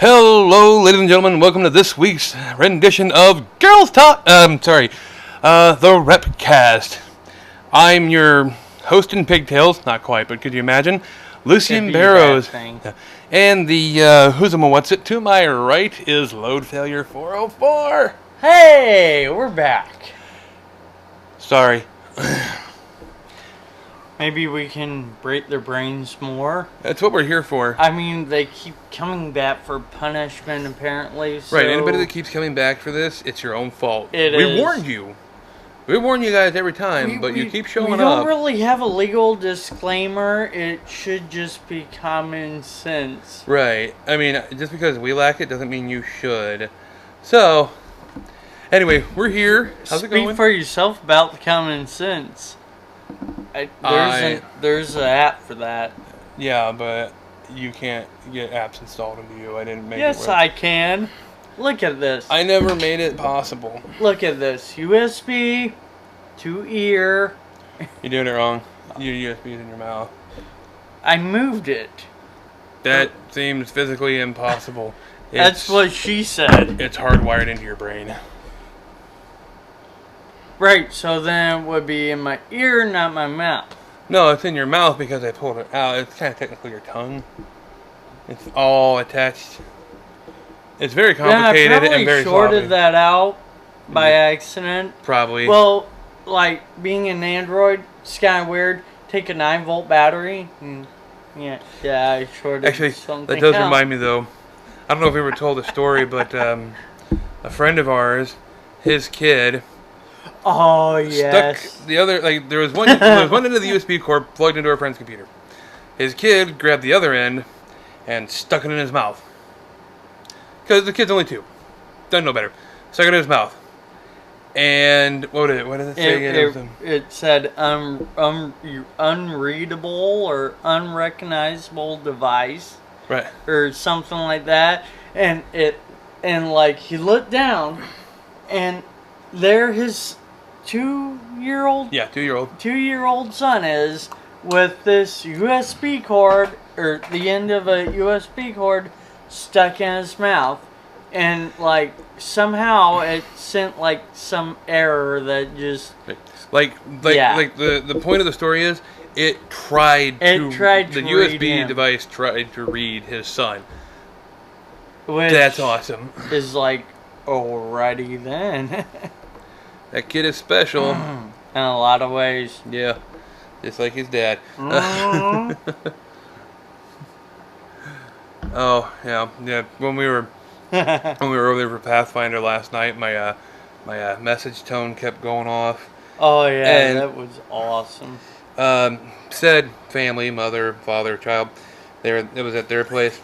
Hello, ladies and gentlemen. Welcome to this week's rendition of Girls Talk. The WREPCast. I'm your host in pigtails. Not quite, but could you imagine? Lucian Barrows. And the who's what's it to my right is Load Failure 404. Hey, we're back. Sorry. Maybe we can break their brains more. That's what we're here for. I mean, they keep coming back for punishment, apparently. So right, anybody that keeps coming back for this, it's your own fault. We warned you. We warn you guys every time, but you keep showing up. We don't really have a legal disclaimer. It should just be common sense. Right. I mean, just because we lack it doesn't mean you should. So, anyway, we're here. How's it going? Speak for yourself about the common sense. There's an app for that. Yeah, but you can't get apps installed into you. I didn't make it work. Yes, I can. Look at this. I never made it possible. Look at this. USB to ear. You're doing it wrong. Your USB's in your mouth. I moved it. That seems physically impossible. That's what she said. It's hardwired into your brain. Right, so then it would be in my ear, not my mouth. No, it's in your mouth because I pulled it out. It's kind of technically your tongue. It's all attached. It's very complicated and very sloppy. I shorted that out by accident. Probably. Well, like being an Android, it's kind of weird. Take a 9-volt battery. Yeah, I shorted something that does out. remind me though. I don't know if we ever told the story, but a friend of ours, his kid. Oh yes. Stuck the other there was one end of the USB cord plugged into our friend's computer. His kid grabbed the other end and stuck it in his mouth. Because the kid's only 2, doesn't know better. Stuck it in his mouth. And what did it say? It said unreadable or unrecognizable device, right, or something like that. And he looked down, and there his 2-year-old son is with this USB cord, or the end of a USB cord stuck in his mouth, and somehow it sent some error that just the point of the story is the USB device tried to read his son. Which that's awesome. Is alrighty then. That kid is special. In a lot of ways. Yeah. Just like his dad. Oh, yeah. When we were over there for Pathfinder last night, my message tone kept going off. Oh yeah, and that was awesome. Said family, mother, father, child. It was at their place.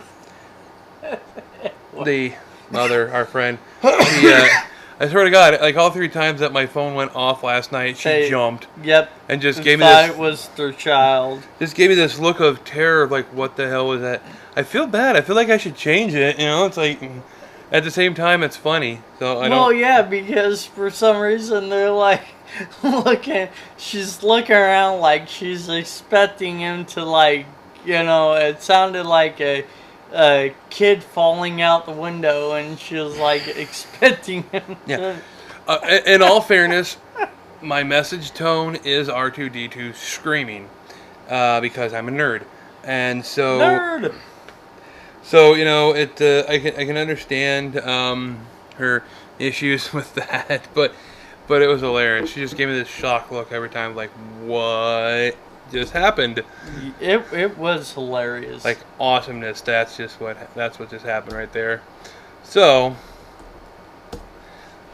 The mother, our friend, I swear to God, all 3 times that my phone went off last night, she jumped. Yep. And just gave me this. It was their child. Just gave me this look of terror of what the hell was that? I feel bad. I feel like I should change it. It's at the same time, it's funny. So I don't. Well, yeah, because for some reason they're she's looking around like she's expecting him to it sounded like a kid falling out the window, and she was expecting him to... In all fairness, my message tone is R2-D2 screaming because I'm a nerd, and so nerd. So I can understand her issues with that, but it was hilarious. She just gave me this shock look every time, what just happened? It was hilarious. Awesomeness. That's what just happened right there. So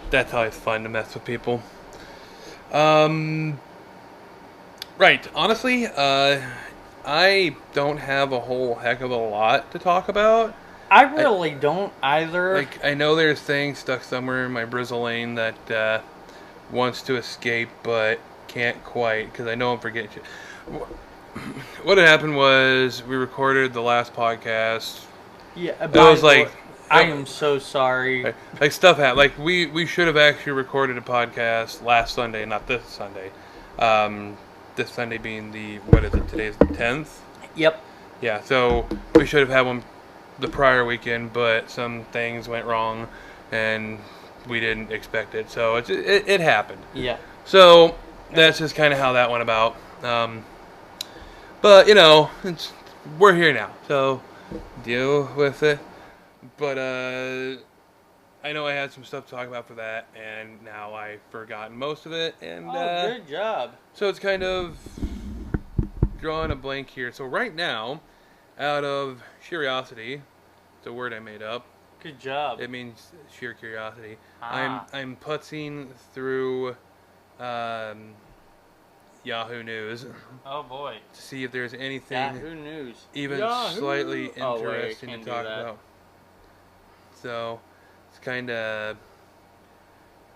that's how it's fun to mess with people. Right. Honestly, I don't have a whole heck of a lot to talk about. I really don't either. I know there's things stuck somewhere in my Brizzle lane that wants to escape, but can't quite because I know I'm forgetting shit. What had happened was we recorded the last podcast. Yeah, it was I am so sorry. Stuff happened. We should have actually recorded a podcast last Sunday, not this Sunday. This Sunday being today's the 10th? Yep. Yeah, so we should have had one the prior weekend, but some things went wrong, and we didn't expect it. So it happened. Yeah. So that's just kind of how that went about. But we're here now, so deal with it. But I know I had some stuff to talk about for that, and now I've forgotten most of it. And good job. So it's kind of drawing a blank here. So right now, out of curiosity, it's a word I made up. Good job. It means sheer curiosity. Ah. I'm putzing through Yahoo News Oh boy. to see if there's anything Yahoo News. even Yahoo! slightly Oh, wait, interesting to can't do talk that. about. So it's kind of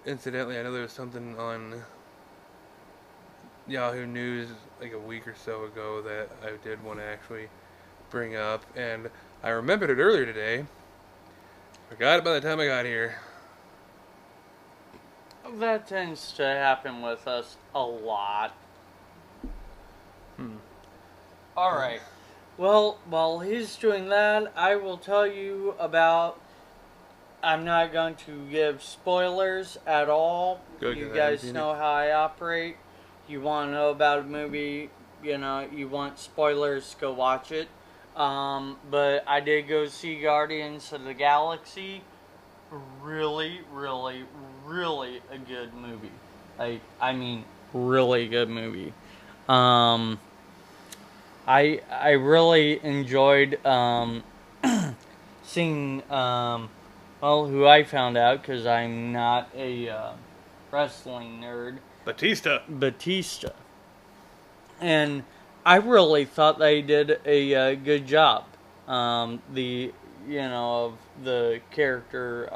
incidentally, I know there was something on Yahoo News like a week or so ago that I did want to actually bring up, and I remembered it earlier today. Forgot it by the time I got here. That tends to happen with us a lot. Alright. Well, while he's doing that, I will tell you about... I'm not going to give spoilers at all. Good, You 'cause I haven't guys seen know how I operate. You want to know about a movie, you want spoilers, go watch it. But I did go see Guardians of the Galaxy. Really, really, really a good movie. I mean, really good movie. I really enjoyed seeing who I found out, because I'm not a wrestling nerd. Batista. And I really thought they did a good job. Of the character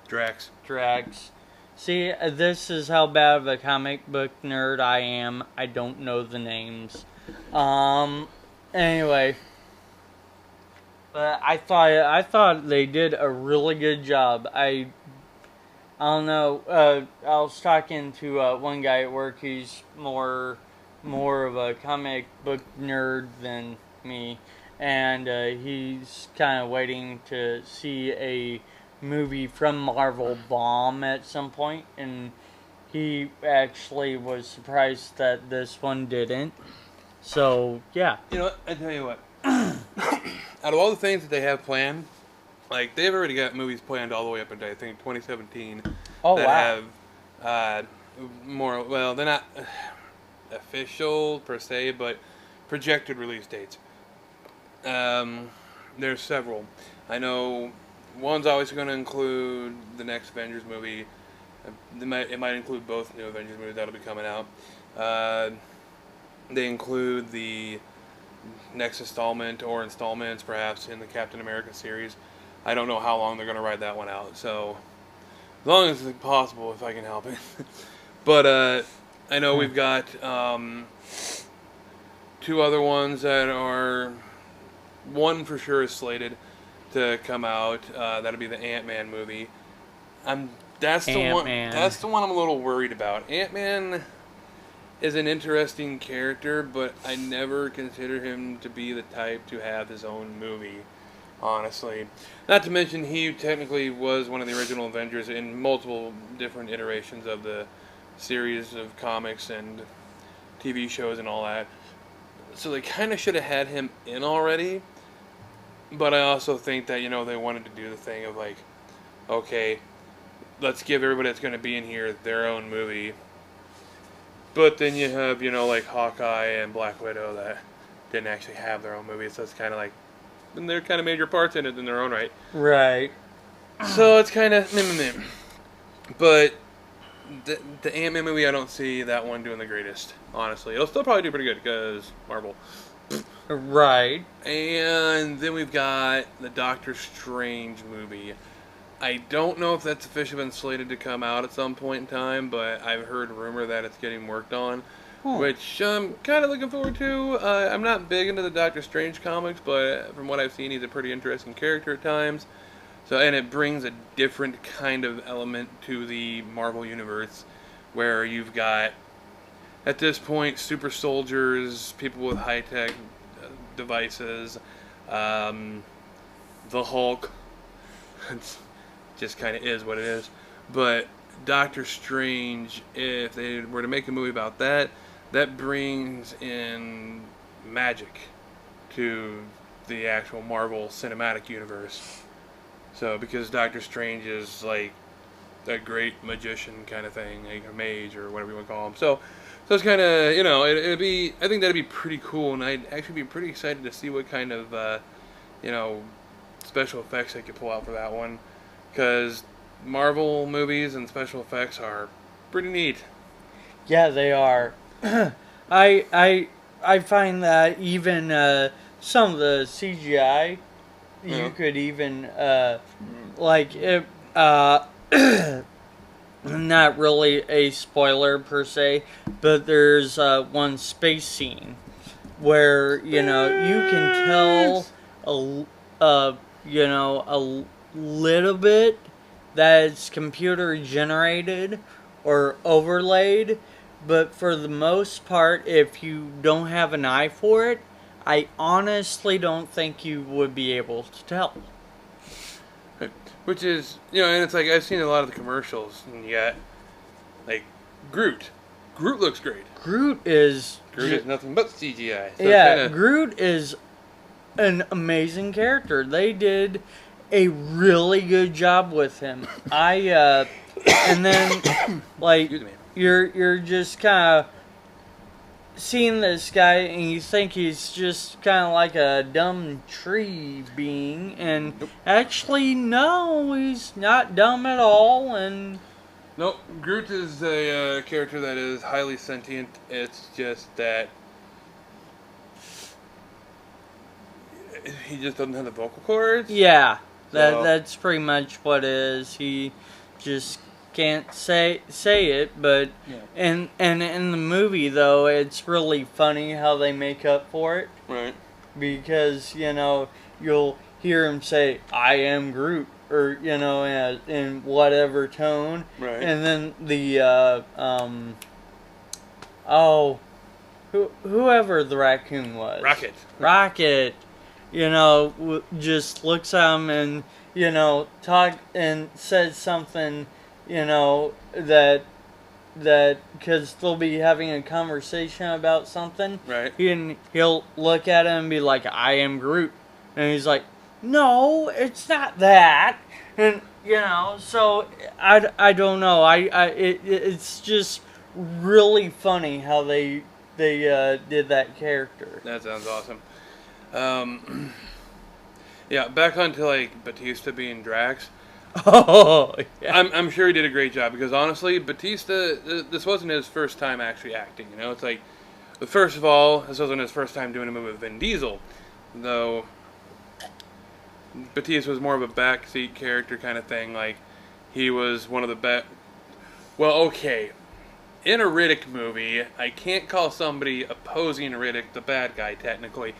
Drax. See, this is how bad of a comic book nerd I am. I don't know the names. Anyway, but I thought they did a really good job. I don't know. I was talking to one guy at work who's more of a comic book nerd than me, and he's kind of waiting to see a movie from Marvel bomb at some point, and he actually was surprised that this one didn't. So yeah. You know what? I tell you what. Out of all the things that they have planned, like they've already got movies planned all the way up into I think 2017. Oh that wow. have more. Well, they're not official per se, but projected release dates. There's several. I know one's always going to include the next Avengers movie. It might include both new Avengers movies that'll be coming out. They include the next installment or installments, perhaps, in the Captain America series. I don't know how long they're going to ride that one out, so as long as it's possible, if I can help it. But I know we've got two other ones that are... One for sure is slated to come out. That'll be the Ant-Man movie. That's the one I'm a little worried about. Ant-Man is an interesting character, but I never consider him to be the type to have his own movie, honestly. Not to mention he technically was one of the original Avengers in multiple different iterations of the series of comics and TV shows and all that. So they kind of should have had him in already. But I also think that, they wanted to do the thing of like, okay, let's give everybody that's going to be in here their own movie. But then you have, like Hawkeye and Black Widow that didn't actually have their own movie. So it's kind of like, and they're kind of major parts in it in their own right. Right. So it's kind of, but the Ant-Man movie, I don't see that one doing the greatest, honestly. It'll still probably do pretty good because Marvel. Right. And then we've got the Doctor Strange movie. I don't know if that's officially been slated to come out at some point in time, but I've heard rumor that it's getting worked on, which I'm kind of looking forward to. I'm not big into the Doctor Strange comics, but from what I've seen, he's a pretty interesting character at times. So, and it brings a different kind of element to the Marvel universe, where you've got, at this point, super soldiers, people with high-tech devices, the Hulk. It's just kind of is what it is. But Doctor Strange, if they were to make a movie about that, that brings in magic to the actual Marvel Cinematic Universe. So, because Doctor Strange is like a great magician kind of thing, like a mage or whatever you want to call him. So it's kind of, it'd be, I think that'd be pretty cool, and I'd actually be pretty excited to see what kind of, special effects they could pull out for that one. Because Marvel movies and special effects are pretty neat. Yeah, they are. I find that even some of the CGI, you could even like it. Not really a spoiler per se, but there's one space scene where you can tell a little bit that it's computer generated or overlaid, but for the most part, if you don't have an eye for it, I honestly don't think you would be able to tell. Which is, and it's like, I've seen a lot of the commercials, and yet, like, Groot. Groot looks great. Groot is nothing but CGI. So yeah, Groot is an amazing character. They did a really good job with him. And then, like, you're just kind of seeing this guy and you think he's just kind of like a dumb tree being, and actually no, he's not dumb at all. And nope, Groot is a character that is highly sentient. It's just that he just doesn't have the vocal cords. Yeah, that's pretty much what it is. He just can't say it, but and in the movie though, it's really funny how they make up for it. Right. Because you'll hear him say, "I am Groot," or in whatever tone. Right. And then the whoever the raccoon was, Rocket, just looks at him and talk and says something. That because they'll be having a conversation about something. Right. He'll look at him and be like, "I am Groot," and he's like, "No, it's not that." And so I don't know. It's just really funny how they did that character. That sounds awesome. Yeah, back onto like Batista being Drax. Oh, yeah. I'm sure he did a great job, because honestly, Batista, this wasn't his first time actually acting. It's like, first of all, this wasn't his first time doing a movie with Vin Diesel, though. Batista was more of a backseat character kind of thing. Like, he was one of the best. Well, okay, in a Riddick movie, I can't call somebody opposing Riddick the bad guy technically,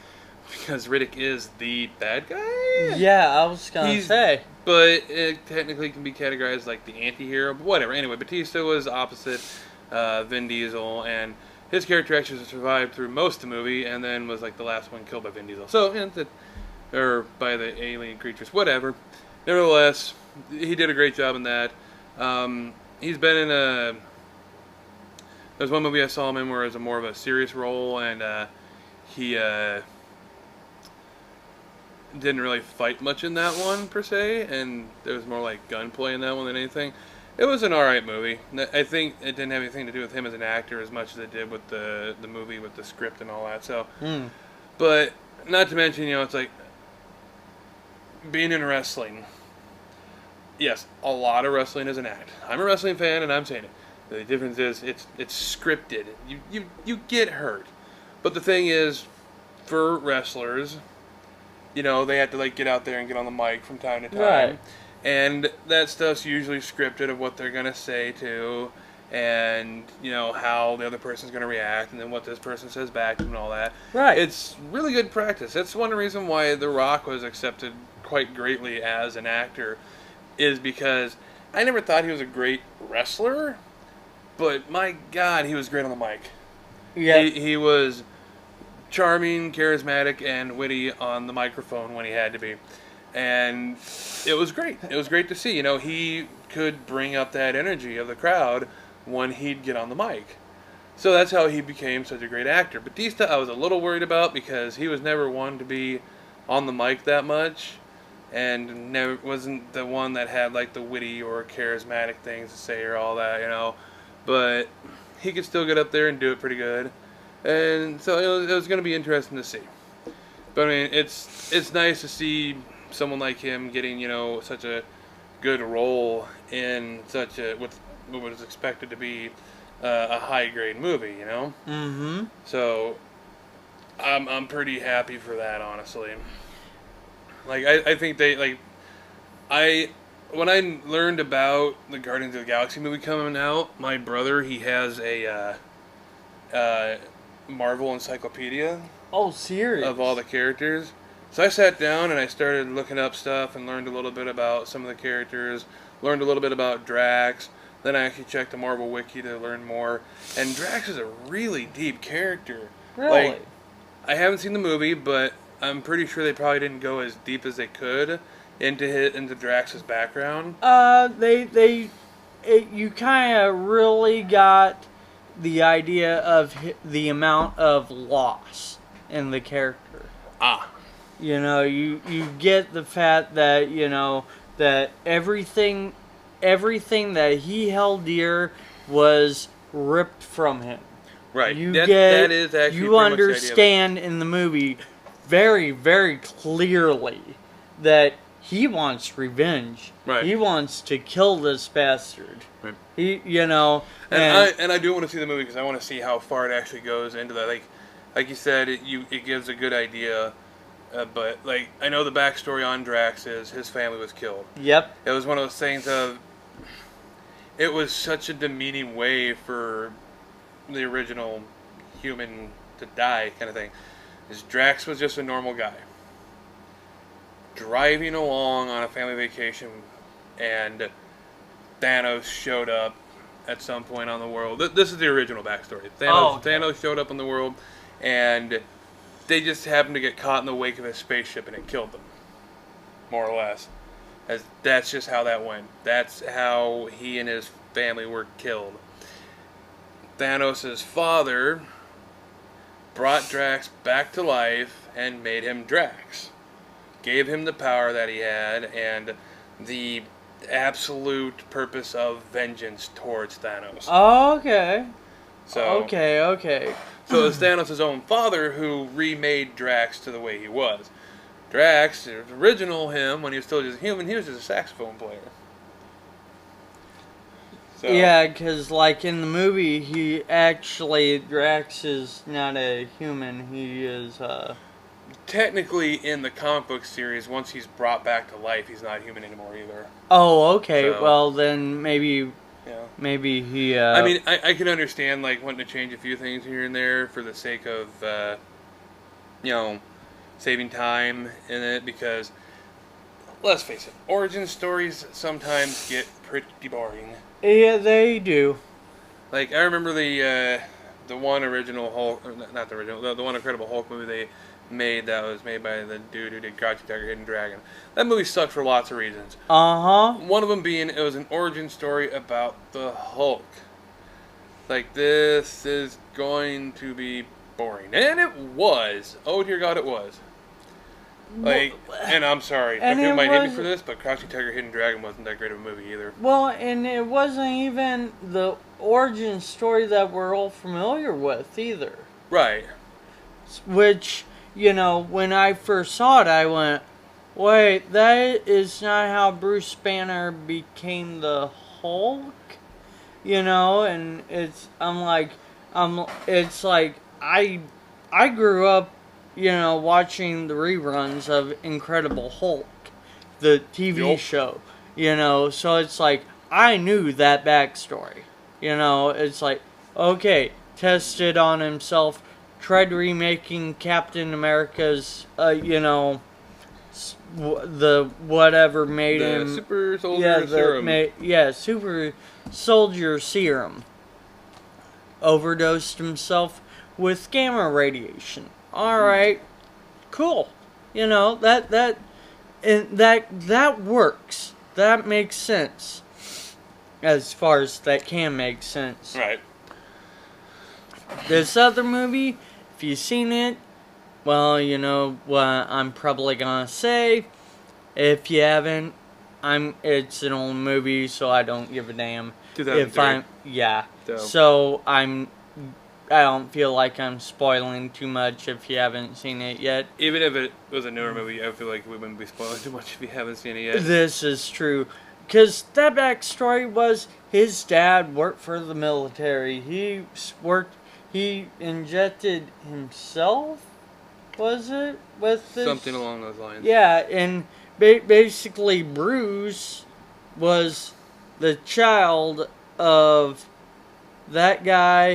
because Riddick is the bad guy. Yeah, I was gonna say. But it technically can be categorized like the anti-hero, but whatever. Anyway, Batista was opposite Vin Diesel, and his character actually survived through most of the movie, and then was like the last one killed by Vin Diesel. So, or by the alien creatures, whatever. Nevertheless, he did a great job in that. He's been in there's one movie I saw him in where it was more of a serious role, and he didn't really fight much in that one per se, and there was more like gunplay in that one than anything. It was an alright movie. I think it didn't have anything to do with him as an actor as much as it did with the movie, with the script and all that. So, but not to mention, it's like being in wrestling. Yes, a lot of wrestling is an act. I'm a wrestling fan, and I'm saying it. The difference is it's scripted. You get hurt, but the thing is, for wrestlers, they have to like get out there and get on the mic from time to time. Right. And that stuff's usually scripted of what they're going to say to, and, how the other person's going to react, and then what this person says back to them and all that. Right. It's really good practice. That's one reason why The Rock was accepted quite greatly as an actor, is because I never thought he was a great wrestler, but my God, he was great on the mic. Yeah. He was charming, charismatic, and witty on the microphone when he had to be. And it was great. It was great to see. You know, he could bring up that energy of the crowd when he'd get on the mic. So that's how he became such a great actor. Batista, I was a little worried about because he was never one to be on the mic that much, and never wasn't the one that had like the witty or charismatic things to say or all that, you know. But he could still get up there and do it pretty good, and so it was going to be interesting to see. But I mean, it's nice to see someone like him getting, you know, such a good role in such a what was expected to be a high grade movie, you know. Mm-hmm. So I'm pretty happy for that, honestly. Like I think they like when I learned about the Guardians of the Galaxy movie coming out, my brother, he has a Marvel encyclopedia. Oh, serious? Of all the characters. So I sat down and I started looking up stuff and learned a little bit about some of the characters, learned a little bit about Drax. Then I actually checked the Marvel Wiki to learn more. And Drax is a really deep character. Really? Like, I haven't seen the movie, but I'm pretty sure they probably didn't go as deep as they could into Drax's background. You kind of really got the idea of the amount of loss in the character. Ah. You know, you get the fact that, you know, that everything that he held dear was ripped from him. Right. That is actually you understand in the movie very, very clearly that he wants revenge. Right. He wants to kill this bastard. Right. He, you know, and I do want to see the movie because I want to see how far it actually goes into that. Like you said, it gives a good idea. But like I know the backstory on Drax is his family was killed. Yep. It was one of those things of. It was such a demeaning way for the original human to die, kind of thing. Is Drax was just a normal guy driving along on a family vacation, and Thanos showed up at some point on the world. This is the original backstory. Thanos showed up on the world, and they just happened to get caught in the wake of his spaceship, and it killed them, more or less. That's just how that went. That's how he and his family were killed. Thanos' father brought Drax back to life and made him Drax. Gave him the power that he had and the absolute purpose of vengeance towards Thanos. Oh, okay. So, Okay. So it's Thanos' own father who remade Drax to the way he was. Drax, the original him, when he was still just a human, he was just a saxophone player. So. Yeah, because like in the movie, Drax is not a human. He is. Technically, in the comic book series, once he's brought back to life, he's not human anymore either. Oh, okay. So, well, then maybe. Yeah. Maybe he. I mean, I can understand like wanting to change a few things here and there for the sake of, saving time in it because, let's face it, origin stories sometimes get pretty boring. Yeah, they do. Like I remember the one original Hulk, or not the original, the one Incredible Hulk movie they made that was made by the dude who did Crouching Tiger, Hidden Dragon. That movie sucked for lots of reasons. One of them being it was an origin story about the Hulk. Like this is going to be boring, and it was. Oh dear God, it was. Like, and I'm sorry, people might hate me for this, but Crouching Tiger, Hidden Dragon wasn't that great of a movie either. Well, and it wasn't even the origin story that we're all familiar with either. Right. Which, you know, when I first saw it, I went, wait, that is not how Bruce Banner became the Hulk? You know, and it's like, I grew up, you know, watching the reruns of Incredible Hulk, the TV show, you know, so it's like, I knew that backstory, you know, it's like, okay, tested on himself, tried remaking Captain America's, the whatever made him... Super Soldier Serum. Super Soldier Serum. Overdosed himself with gamma radiation. Alright, cool. You know, and that works. That makes sense. As far as that can make sense. Right. This other movie, if you've seen it, well, you know what I'm probably gonna say. If you haven't, it's an old movie, so I don't give a damn. 2003. Yeah. So I don't feel like I'm spoiling too much if you haven't seen it yet. even if it was a newer movie, I feel like we wouldn't be spoiling too much if you haven't seen it yet. This is true. Because that backstory was his dad worked for the military. He injected himself, was it? With this? Something along those lines. Yeah, and basically Bruce was the child of that guy,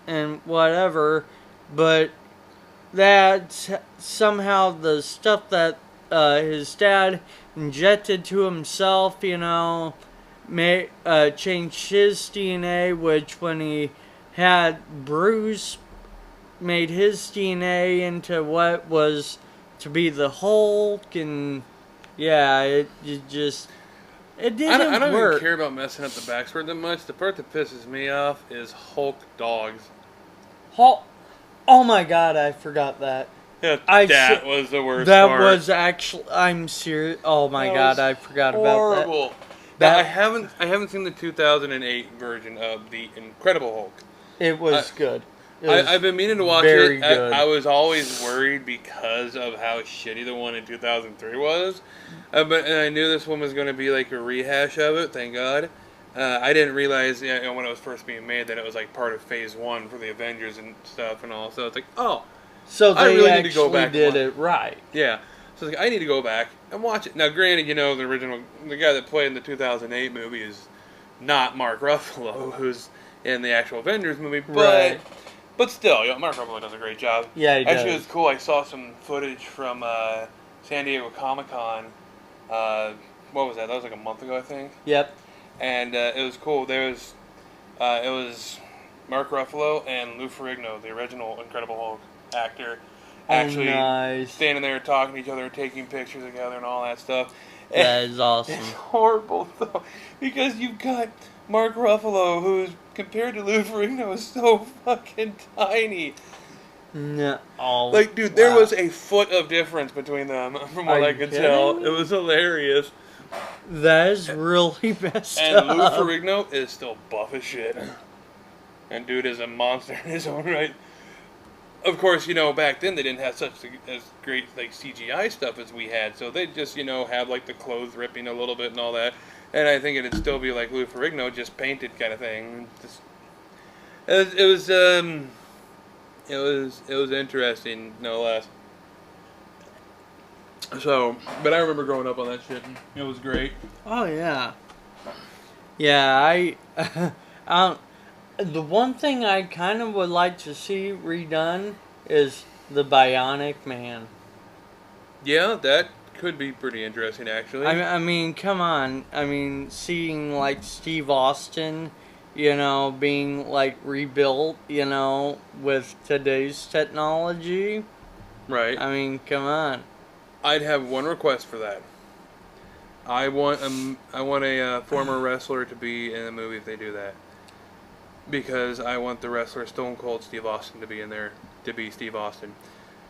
and whatever, but that somehow the stuff that his dad injected to himself, you know, changed his DNA, which when he had Bruce, made his DNA into what was to be the Hulk, and yeah, it didn't I don't work. even care about messing up the backstory that much. The part that pisses me off is Hulk dogs. Hulk. Oh my god, I forgot that. Yeah, that was the worst that part. That was actually... I'm serious. Oh my god, I forgot horrible. about that. I haven't seen the 2008 version of The Incredible Hulk. It was good. I've been meaning to watch very it. Good. I was always worried because of how shitty the one in 2003 was. And I knew this one was going to be like a rehash of it, thank God. I didn't realize when it was first being made that it was like part of Phase 1 for the Avengers and stuff and all. So it's like, oh. So they really actually need to go back did it right. Yeah. So it's like, I need to go back and watch it. Now, granted, you know, the guy that played in the 2008 movie is not Mark Ruffalo, who's in the actual Avengers movie, Right. But still, Mark Ruffalo does a great job. Yeah, he does. Actually, it was cool. I saw some footage from San Diego Comic-Con. What was that? That was like a month ago, I think. Yep. And it was cool. It was Mark Ruffalo and Lou Ferrigno, the original Incredible Hulk actor, actually nice. standing there talking to each other, taking pictures together, and all that stuff. That is awesome. It's horrible though, because you've got Mark Ruffalo, who's compared to Lou Ferrigno, is so fucking tiny. No. Oh, like, dude, there was a foot of difference between them, from what I could tell. It was hilarious. That is really messed up. And Lou up. Ferrigno is still buff as shit. And dude is a monster in his own right. Of course, you know, back then they didn't have such as great like CGI stuff as we had, so they just, you know, have like the clothes ripping a little bit and all that. And I think it'd still be like Lou Ferrigno, just painted kind of thing. It was interesting, no less. So, but I remember growing up on that shit. It was great. Oh yeah. Yeah, the one thing I kind of would like to see redone is the Bionic Man. Yeah, that could be pretty interesting, actually. I mean, come on. I mean, seeing, like, Steve Austin, you know, being, like, rebuilt, you know, with today's technology. Right. I mean, come on. I'd have one request for that. I want a former wrestler to be in the movie if they do that. Because I want the wrestler Stone Cold Steve Austin to be in there, to be Steve Austin.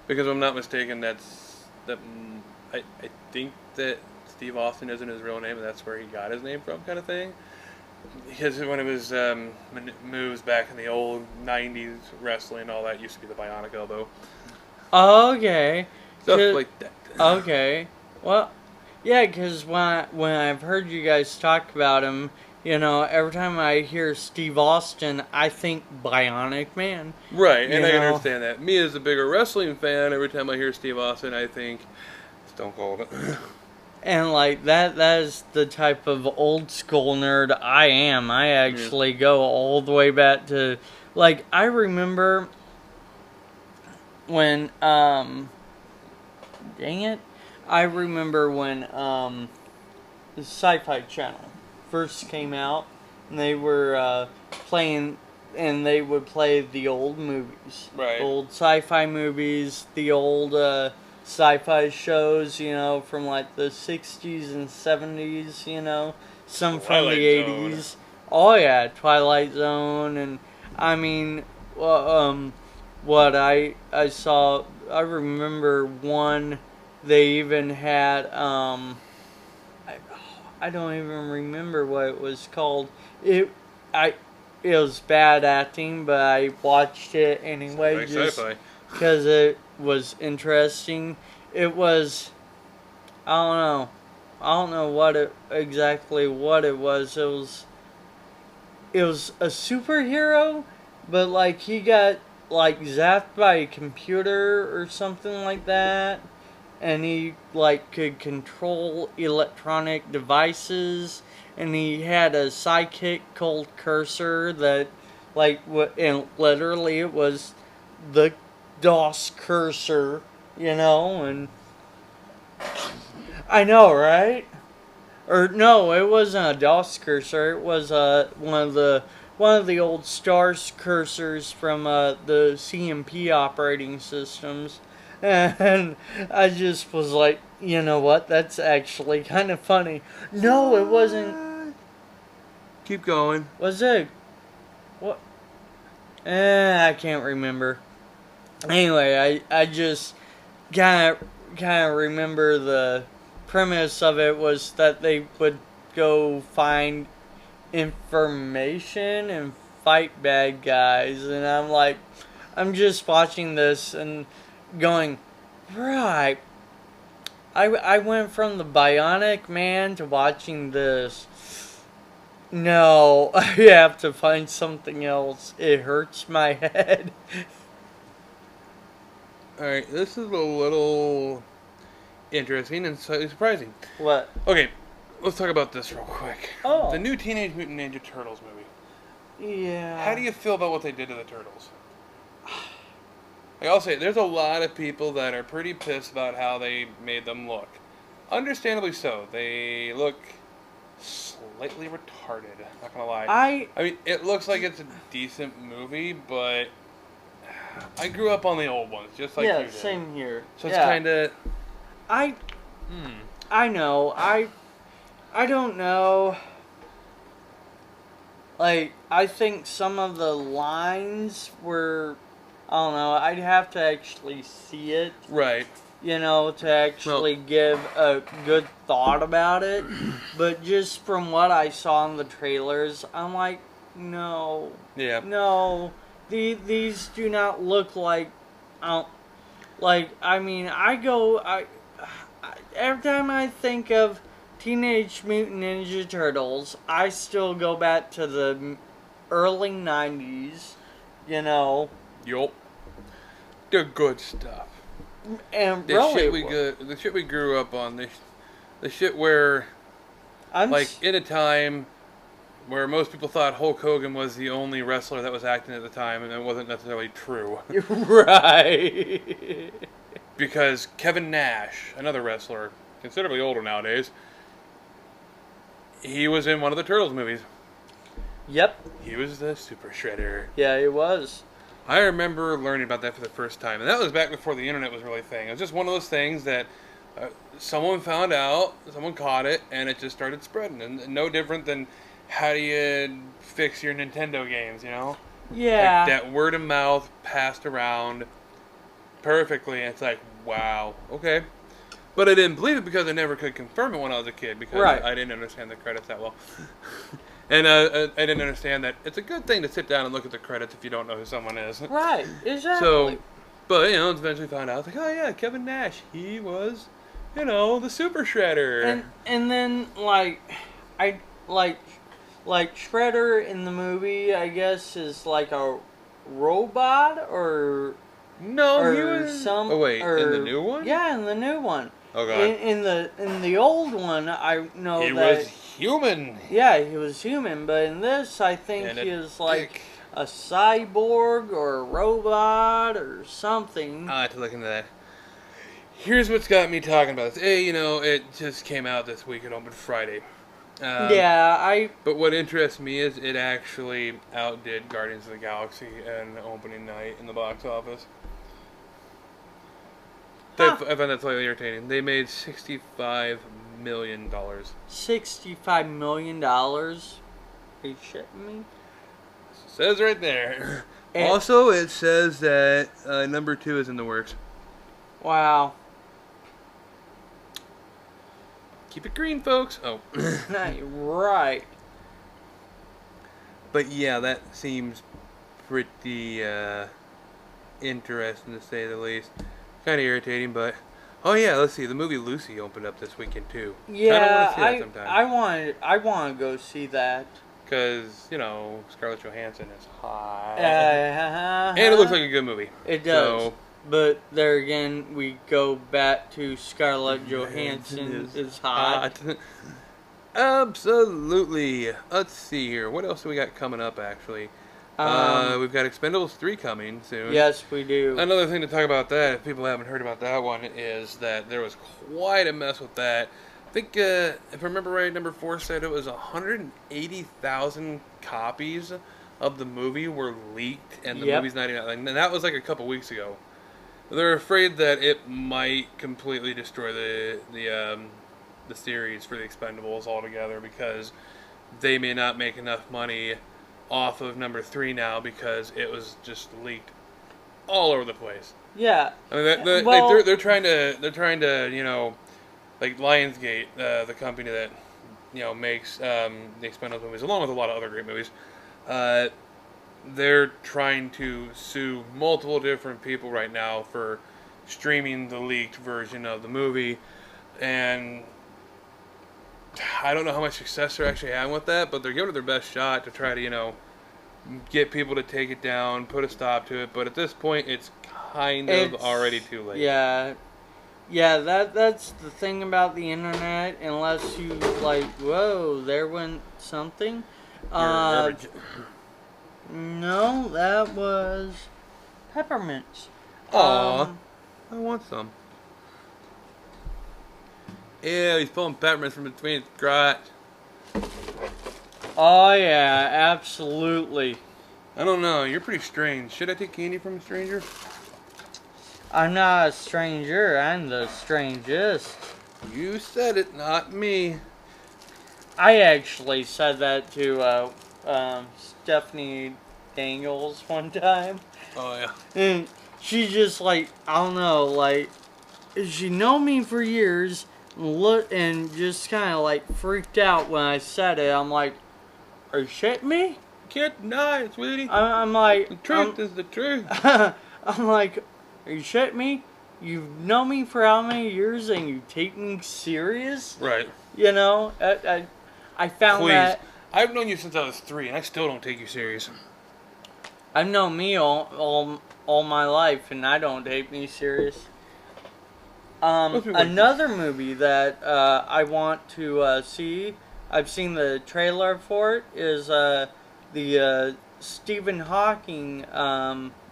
Because if I'm not mistaken, I think that Steve Austin isn't his real name, and that's where he got his name from, kind of thing. Because one of his moves back in the old 90s wrestling, all that used to be the Bionic Elbow. Okay. Stuff like that. Okay. Well, yeah, because when I've heard you guys talk about him, you know, every time I hear Steve Austin, I think Bionic Man. Right, and I understand that. Me as a bigger wrestling fan, every time I hear Steve Austin, I think Stone Cold. And, like, that is the type of old school nerd I am. I actually go all the way back to, like, I remember when, dang it. I remember when, the Sci-Fi Channel first came out, and they were playing, and they would play the old movies. Right. Old sci-fi movies, the old sci-fi shows, you know, from like the 60s and 70s, you know, some from the Twilight 80s. Zone. Oh yeah, Twilight Zone, and I mean, well, what I saw, I remember one. They even had I don't even remember what it was called. I it was bad acting, but I watched it anyway Like just sci-fi. because it was interesting. It was, I don't know. I don't know exactly what it was. It was a superhero, but like he got like zapped by a computer or something like that, and he like could control electronic devices, and he had a sidekick called Cursor that like and literally it was the DOS cursor, you know, and I know, right? Or no, it wasn't a DOS cursor. It was one of the old Stars cursors from the CMP operating systems, and I just was like, you know what? That's actually kind of funny. No, it wasn't. Keep going. Was it? What? I can't remember. Anyway, I just kind of remember the premise of it was that they would go find information and fight bad guys, and I'm just watching this and going, right. I went from the Bionic Man to watching this. No, I have to find something else. It hurts my head. Alright, this is a little interesting and slightly surprising. What? Okay, let's talk about this real quick. Oh. The new Teenage Mutant Ninja Turtles movie. Yeah. How do you feel about what they did to the Turtles? Like, I'll say, there's a lot of people that are pretty pissed about how they made them look. Understandably so. They look slightly retarded, not gonna lie. I mean, it looks like it's a decent movie, but I grew up on the old ones, just like you did. Same here. So it's kind of... I know. I don't know. Like, I think some of the lines were, I don't know, I'd have to actually see it. Right. You know, to actually give a good thought about it. But just from what I saw in the trailers, I'm like, no. Yeah. No. These do not look like, I mean, every time I think of Teenage Mutant Ninja Turtles, I still go back to the early 90s, you know. Yup. They're good stuff. And The shit we grew up on, the shit where, in a time where most people thought Hulk Hogan was the only wrestler that was acting at the time, and it wasn't necessarily true. Right. Because Kevin Nash, another wrestler, considerably older nowadays, he was in one of the Turtles movies. Yep. He was the Super Shredder. Yeah, he was. I remember learning about that for the first time, and that was back before the internet was really a thing. It was just one of those things that someone found out, someone caught it, and it just started spreading. And no different than how do you fix your Nintendo games, you know? Yeah. Like that word of mouth passed around perfectly, and it's like, wow, okay. But I didn't believe it because I never could confirm it when I was a kid because I didn't understand the credits that well. And I didn't understand that it's a good thing to sit down and look at the credits if you don't know who someone is. Right, exactly. So, but, eventually found out, like, oh yeah, Kevin Nash, he was, the Super Shredder. And then, Shredder in the movie, I guess, is like a robot or... No, he was... in the new one? Yeah, in the new one. Oh, God. In the old one, I know he that... was human. Yeah, he was human, but in this, I think he is like a cyborg or a robot or something. I'll have to look into that. Here's what's got me talking about this. Hey, it just came out this week. It opened Friday. But what interests me is it actually outdid Guardians of the Galaxy in opening night in the box office. I found that slightly irritating. They made $65 million. $65 million? Are you shitting me? Says right there. Also, it says that number 2 is in the works. Wow. Keep it green, folks. Oh. Right. But yeah, that seems pretty interesting to say the least. Kind of irritating, but oh yeah, let's see. The movie Lucy opened up this weekend too. Yeah, I want to see that sometime. I want to go see that. Because Scarlett Johansson is hot, And it looks like a good movie. It does. So, but there again, we go back to Scarlett Johansson is hot. Absolutely. Let's see here. What else do we got coming up, actually? We've got Expendables 3 coming soon. Yes, we do. Another thing to talk about that, if people haven't heard about that one, is that there was quite a mess with that. I think, if I remember right, number 4 said it was 180,000 copies of the movie were leaked, and the movie's not even... And that was like a couple weeks ago. They're afraid that it might completely destroy the series for the Expendables altogether, because they may not make enough money off of number 3 now because it was just leaked all over the place. Yeah. I mean, they're trying to like Lionsgate, the company that makes the Expendables movies, along with a lot of other great movies. They're trying to sue multiple different people right now for streaming the leaked version of the movie, and I don't know how much success they're actually having with that, but they're giving it their best shot to try to, get people to take it down, put a stop to it. But at this point, it's kind of already too late. Yeah. Yeah, that's the thing about the internet. Unless you whoa, there went something. No, that was peppermints. Aw, I want some. Yeah, he's pulling peppermints from between his crotch. Oh yeah, absolutely. I don't know, you're pretty strange. Should I take candy from a stranger? I'm not a stranger, I'm the strangest. You said it, not me. I actually said that to Stephanie Daniels one time. Oh yeah. And she just I don't know, she known me for years, and just kind of freaked out when I said it. I'm like, are you shitting me? Can't deny it, sweetie. I'm like, the truth is the truth. I'm like, are you shitting me? You've known me for how many years and you take me serious? Right. I found that. I've known you since I was 3, and I still don't take you serious. I've known me all my life, and I don't take me serious. Another movie that I want to see, I've seen the trailer for it, is the Stephen Hawking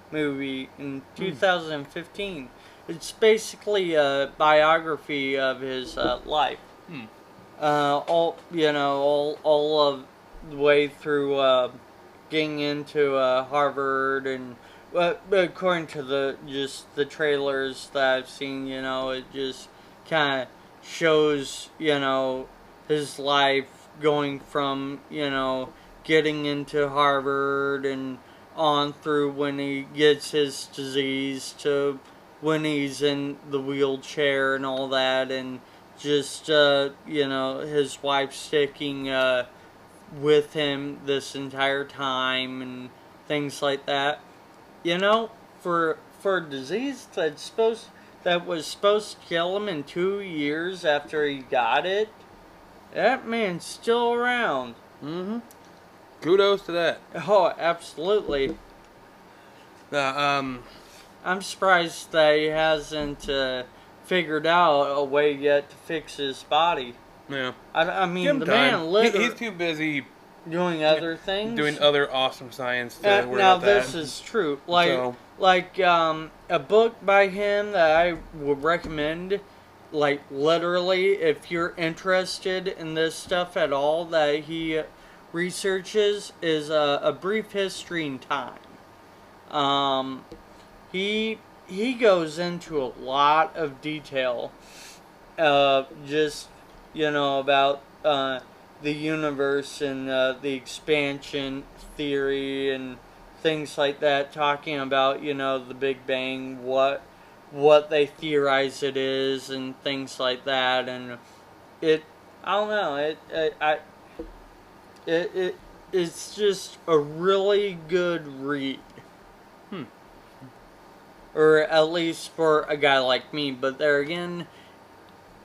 movie in 2015. It's basically a biography of his life. All of the way through getting into Harvard, and according to the trailers that I've seen, it just kind of shows his life going from getting into Harvard and on through when he gets his disease to when he's in the wheelchair and all that, and just his wife sticking with him this entire time and things like that. For a disease that was supposed to kill him in 2 years after he got it, that man's still around. Mm-hmm. Kudos to that. Oh, absolutely. I'm surprised that he hasn't figured out a way yet to fix his body. Yeah. I mean, the man literally... He's too busy doing other things. Doing other awesome science to worry about that. Now, this is true. A book by him that I would recommend, literally, if you're interested in this stuff at all, that he researches, is A Brief History in Time. He he goes into a lot of detail, just about the universe and the expansion theory and things like that, talking about the Big Bang, what they theorize it is, and things like that, and it I don't know it's just a really good read. Or at least for a guy like me, but there again,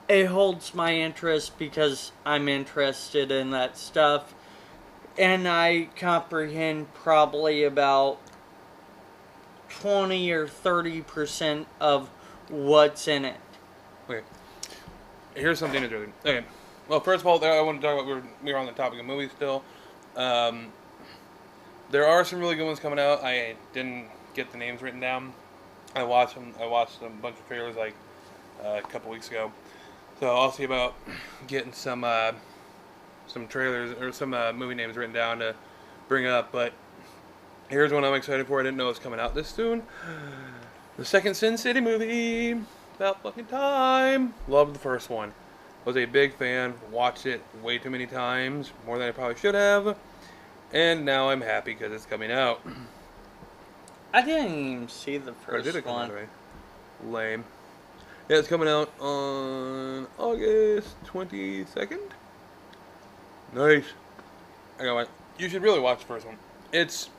it holds my interest because I'm interested in that stuff, and I comprehend probably about 20 or 30% of what's in it. Okay. Here's something interesting. Okay. Well, first of all, I want to talk about, we were on the topic of movies still. There are some really good ones coming out. I didn't get the names written down. I watched them. I watched a bunch of trailers like a couple weeks ago. So I'll see about getting some trailers or some movie names written down to bring up. But here's one I'm excited for. I didn't know it was coming out this soon. The second Sin City movie. About fucking time. Loved the first one. Was a big fan. Watched it way too many times. More than I probably should have. And now I'm happy because it's coming out. I didn't even see the first Or did it come one. out already? Lame. Yeah, it's coming out on August 22nd. Nice. I got one. You should really watch the first one. It's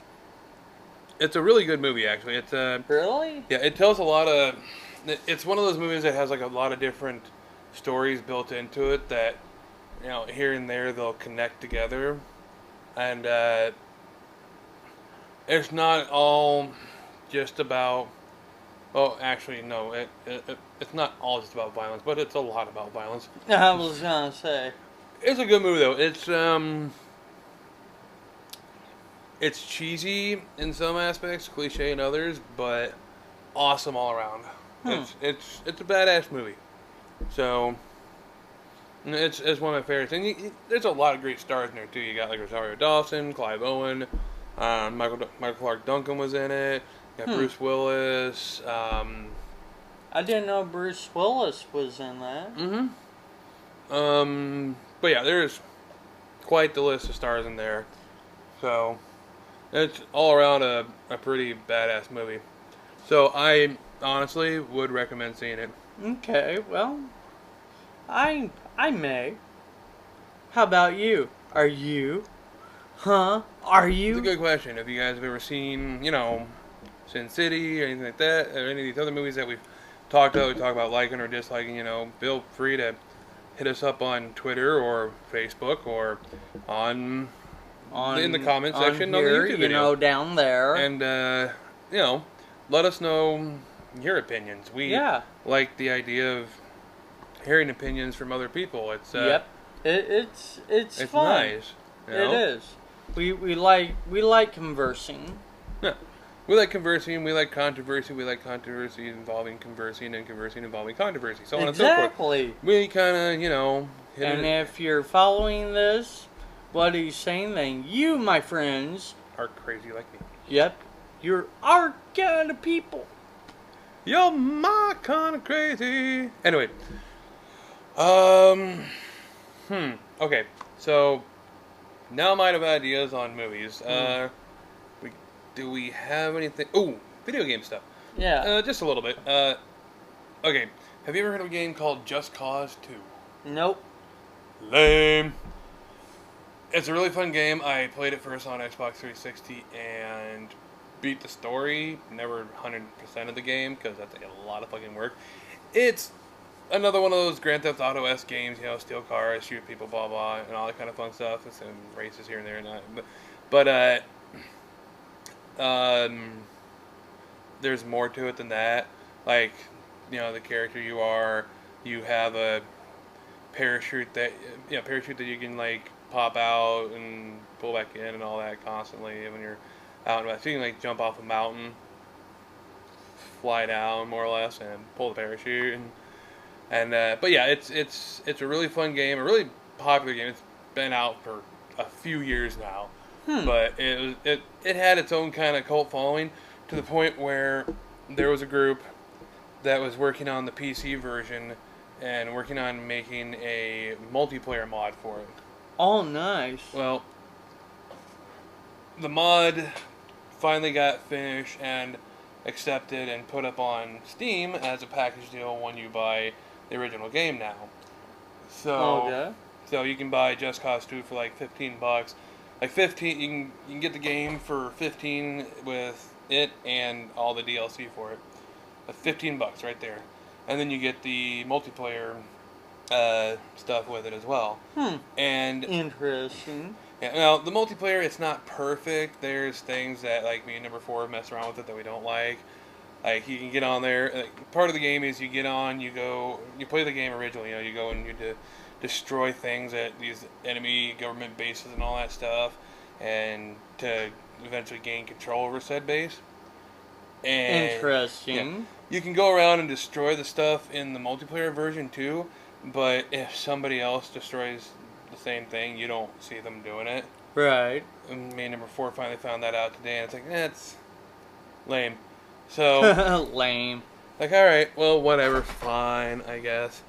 a really good movie, actually. It's Really? yeah, it tells a lot of. It's one of those movies that has like a lot of different stories built into it that, here and there they'll connect together, and it's not all just about. Well, actually, no. It's not all just about violence, but it's a lot about violence. I was gonna say. It's a good movie though. It's cheesy in some aspects, cliche in others, but awesome all around. It's a badass movie. So it's one of my favorites. And there's a lot of great stars in there too. You got like Rosario Dawson, Clive Owen, Michael Clark Duncan was in it. You got Bruce Willis. I didn't know Bruce Willis was in that. But yeah, there's quite the list of stars in there. So it's all around a pretty badass movie. So I honestly would recommend seeing it. Okay, well, I may. How about you? Are you? Huh? Are you? It's a good question. If you guys have ever seen, Sin City or anything like that, or any of these other movies that we've talked about, we talk about liking or disliking, feel free to hit us up on Twitter or Facebook or in the comment section on here, on the YouTube video. Down there. And, let us know your opinions. We like the idea of hearing opinions from other people. It's yep. It's fun. Nice. It is. We like conversing. Yeah. We like conversing, we like controversy, involving conversing, and conversing involving controversy, so on and so forth. Exactly. We kind of, And if you're following this, what he's saying, then you, my friends, are crazy like me. Yep. You're our kind of people. You're my kind of crazy. Anyway. Okay, so now I might have ideas on movies. Do we have anything? Oh, video game stuff. Yeah. Just a little bit. Okay, have you ever heard of a game called Just Cause 2? Nope. Lame. It's a really fun game. I played it first on Xbox 360 and beat the story. Never 100% of the game because that's a lot of fucking work. It's another one of those Grand Theft Auto-esque games, steal cars, shoot people, blah blah, and all that kind of fun stuff. There's some races here and there, and that. But there's more to it than that. Like, the character you have a parachute that you can like pop out and pull back in and all that constantly when you're out and about. So you can like jump off a mountain, fly down more or less, and pull the parachute. But yeah, it's a really fun game, a really popular game. It's been out for a few years now. But it had its own kind of cult following to the point where there was a group that was working on the PC version and working on making a multiplayer mod for it. Oh, nice. Well, the mod finally got finished and accepted and put up on Steam as a package deal when you buy the original game now. So you can buy Just Cause 2 for like $15. Like 15, you can get the game for 15 with it and all the DLC for it. $15 right there, and then you get the multiplayer stuff with it as well. And interesting. yeah, now the multiplayer, it's not perfect. There's things that like me and number 4 mess around with it that we don't like. Like you can get on there. Like, part of the game is you get on, you play the game originally. You go and you destroy things at these enemy government bases and all that stuff, and to eventually gain control over said base. And, interesting. Yeah, you can go around and destroy the stuff in the multiplayer version too, but if somebody else destroys the same thing, you don't see them doing it. Right. And me and number 4 finally found that out today, and it's like, it's lame. So lame. like, alright, well, whatever, fine, I guess.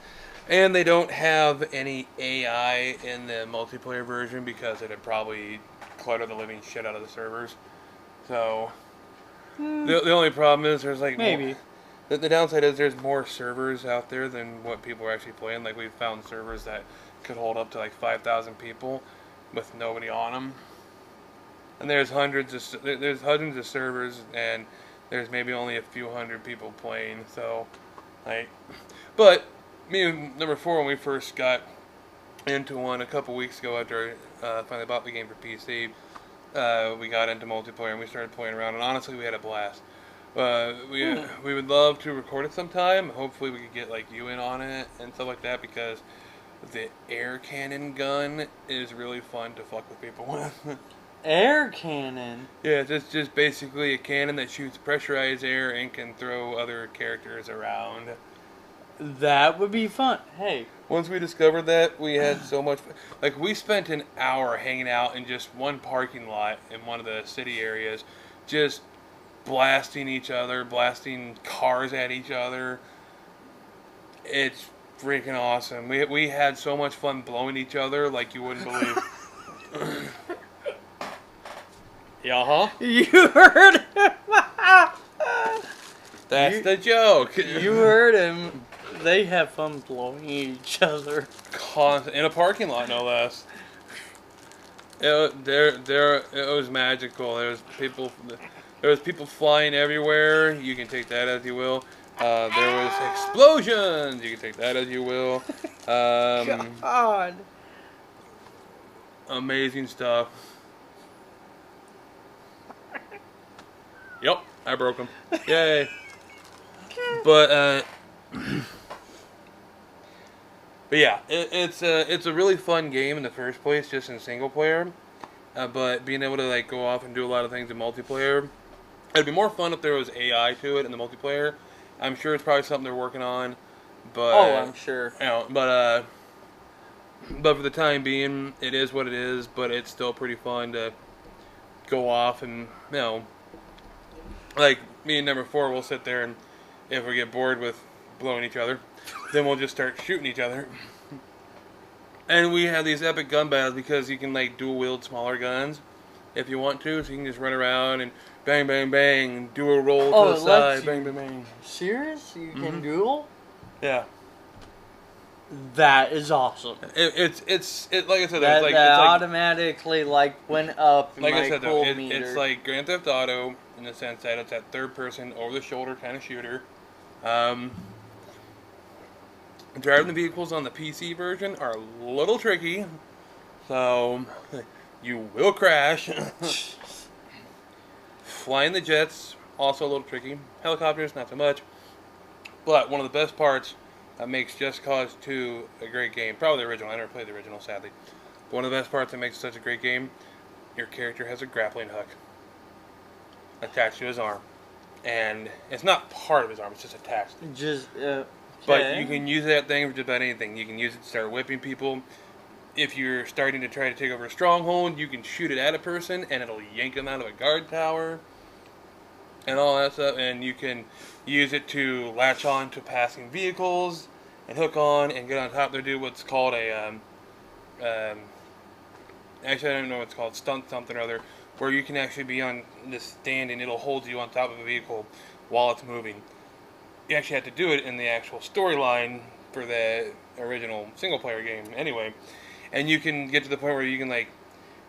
And they don't have any AI in the multiplayer version because it'd probably clutter the living shit out of the servers. So the only problem is there's like maybe the downside is there's more servers out there than what people are actually playing. Like we've found servers that could hold up to like 5,000 people with nobody on them. And there's hundreds of servers, and there's maybe only a few hundred people playing. So, like, but me and number 4, when we first got into one a couple weeks ago after I finally bought the game for PC, we got into multiplayer and we started playing around, and honestly, we had a blast. We would love to record it sometime. Hopefully, we could get like you in on it and stuff like that, because the air cannon gun is really fun to fuck with people with. Air cannon? Yeah, it's just basically a cannon that shoots pressurized air and can throw other characters around. That would be fun. Hey. Once we discovered that, we had so much fun. Like, we spent an hour hanging out in just one parking lot in one of the city areas, just blasting each other, blasting cars at each other. It's freaking awesome. We had so much fun blowing each other like you wouldn't believe. Yeah, You heard him. That's the joke. You heard him. They have fun blowing each other. In a parking lot, no less. It was magical. There was people flying everywhere. You can take that as you will. There was explosions. You can take that as you will. God. Amazing stuff. Yep, I broke him. Yay. But yeah, it's a really fun game in the first place, just in single player. But being able to like go off and do a lot of things in multiplayer, it'd be more fun if there was AI to it in the multiplayer. I'm sure it's probably something they're working on. But I'm sure. You know, but for the time being, it is what it is. But it's still pretty fun to go off and like me and number 4 will sit there, and if we get bored with blowing each other, then we'll just start shooting each other. And we have these epic gun battles because you can like dual wield smaller guns if you want to, so you can just run around and bang, bang, bang, do a roll to the side, bang, bang, bang. Serious? You can duel? Yeah. That is awesome. It's like I said, that it's like automatically like went up. Like I said, though, meter. it's like Grand Theft Auto in the sense that it's that third person, over the shoulder kind of shooter. Driving the vehicles on the PC version are a little tricky, so you will crash. Flying the jets, also a little tricky. Helicopters, not so much. But one of the best parts that makes Just Cause 2 a great game, probably the original, I never played the original, sadly. But one of the best parts that makes it such a great game, your character has a grappling hook attached to his arm. And it's not part of his arm, it's just attached. But you can use that thing for just about anything. You can use it to start whipping people. If you're starting to try to take over a stronghold, you can shoot it at a person and it'll yank them out of a guard tower. and all that stuff, and you can use it to latch on to passing vehicles and hook on and get on top. They do what's called a actually I don't know what it's called, stunt something or other, where you can actually be on this stand and it'll hold you on top of a vehicle while it's moving. You actually have to do it in the actual storyline for the original single player game anyway, and you can get to the point where you can like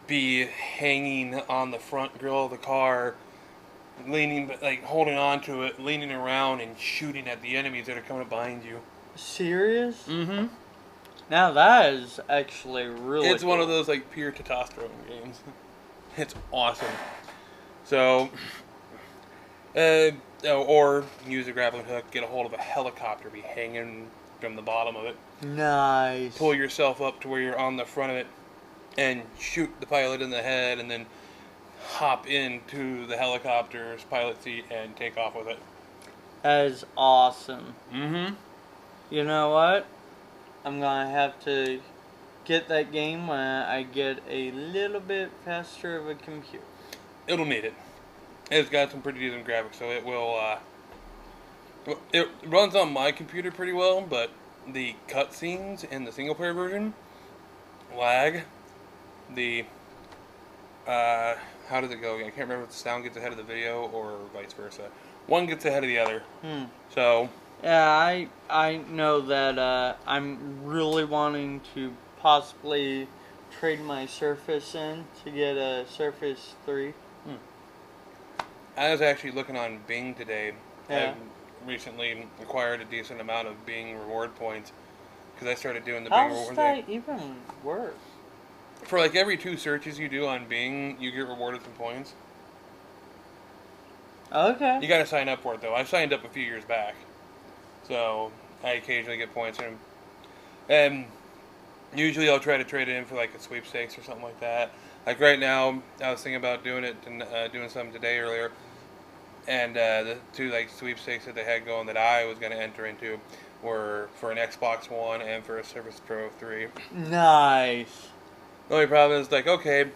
be hanging on the front grill of the car, leaning, like holding on to it, leaning around and shooting at the enemies that are coming up behind you. Serious? Mm-hmm. Now that is actually really It's one of cool. those like pure testosterone games. It's awesome. So, or use a grappling hook, get a hold of a helicopter, be hanging from the bottom of it, Nice. pull yourself up to where you're on the front of it, and shoot the pilot in the head, and then hop into the helicopter's pilot seat and take off with it. That is awesome. Mm-hmm. You know what? I'm gonna have to get that game when I get a little bit faster of a computer. It'll need it. It's got some pretty decent graphics, so it will, it runs on my computer pretty well, but the cutscenes in the single player version lag. How does it go again? I can't remember if the sound gets ahead of the video or vice versa. One gets ahead of the other. So, yeah, I know that I'm really wanting to possibly trade my Surface in to get a Surface 3. I was actually looking on Bing today. Yeah. I recently acquired a decent amount of Bing reward points because I started doing the How Bing does reward that thing. even work? For like every 2 searches you do on Bing, you get rewarded some points. Okay. You gotta sign up for it though. I signed up a few years back, so I occasionally get points in them. And usually I'll try to trade it in for like a sweepstakes or something like that. Like right now, I was thinking about doing it, doing something today earlier, and the 2 like sweepstakes that they had going that I was gonna enter into were for an Xbox One and for a Surface Pro 3. Nice. The only problem is like, okay,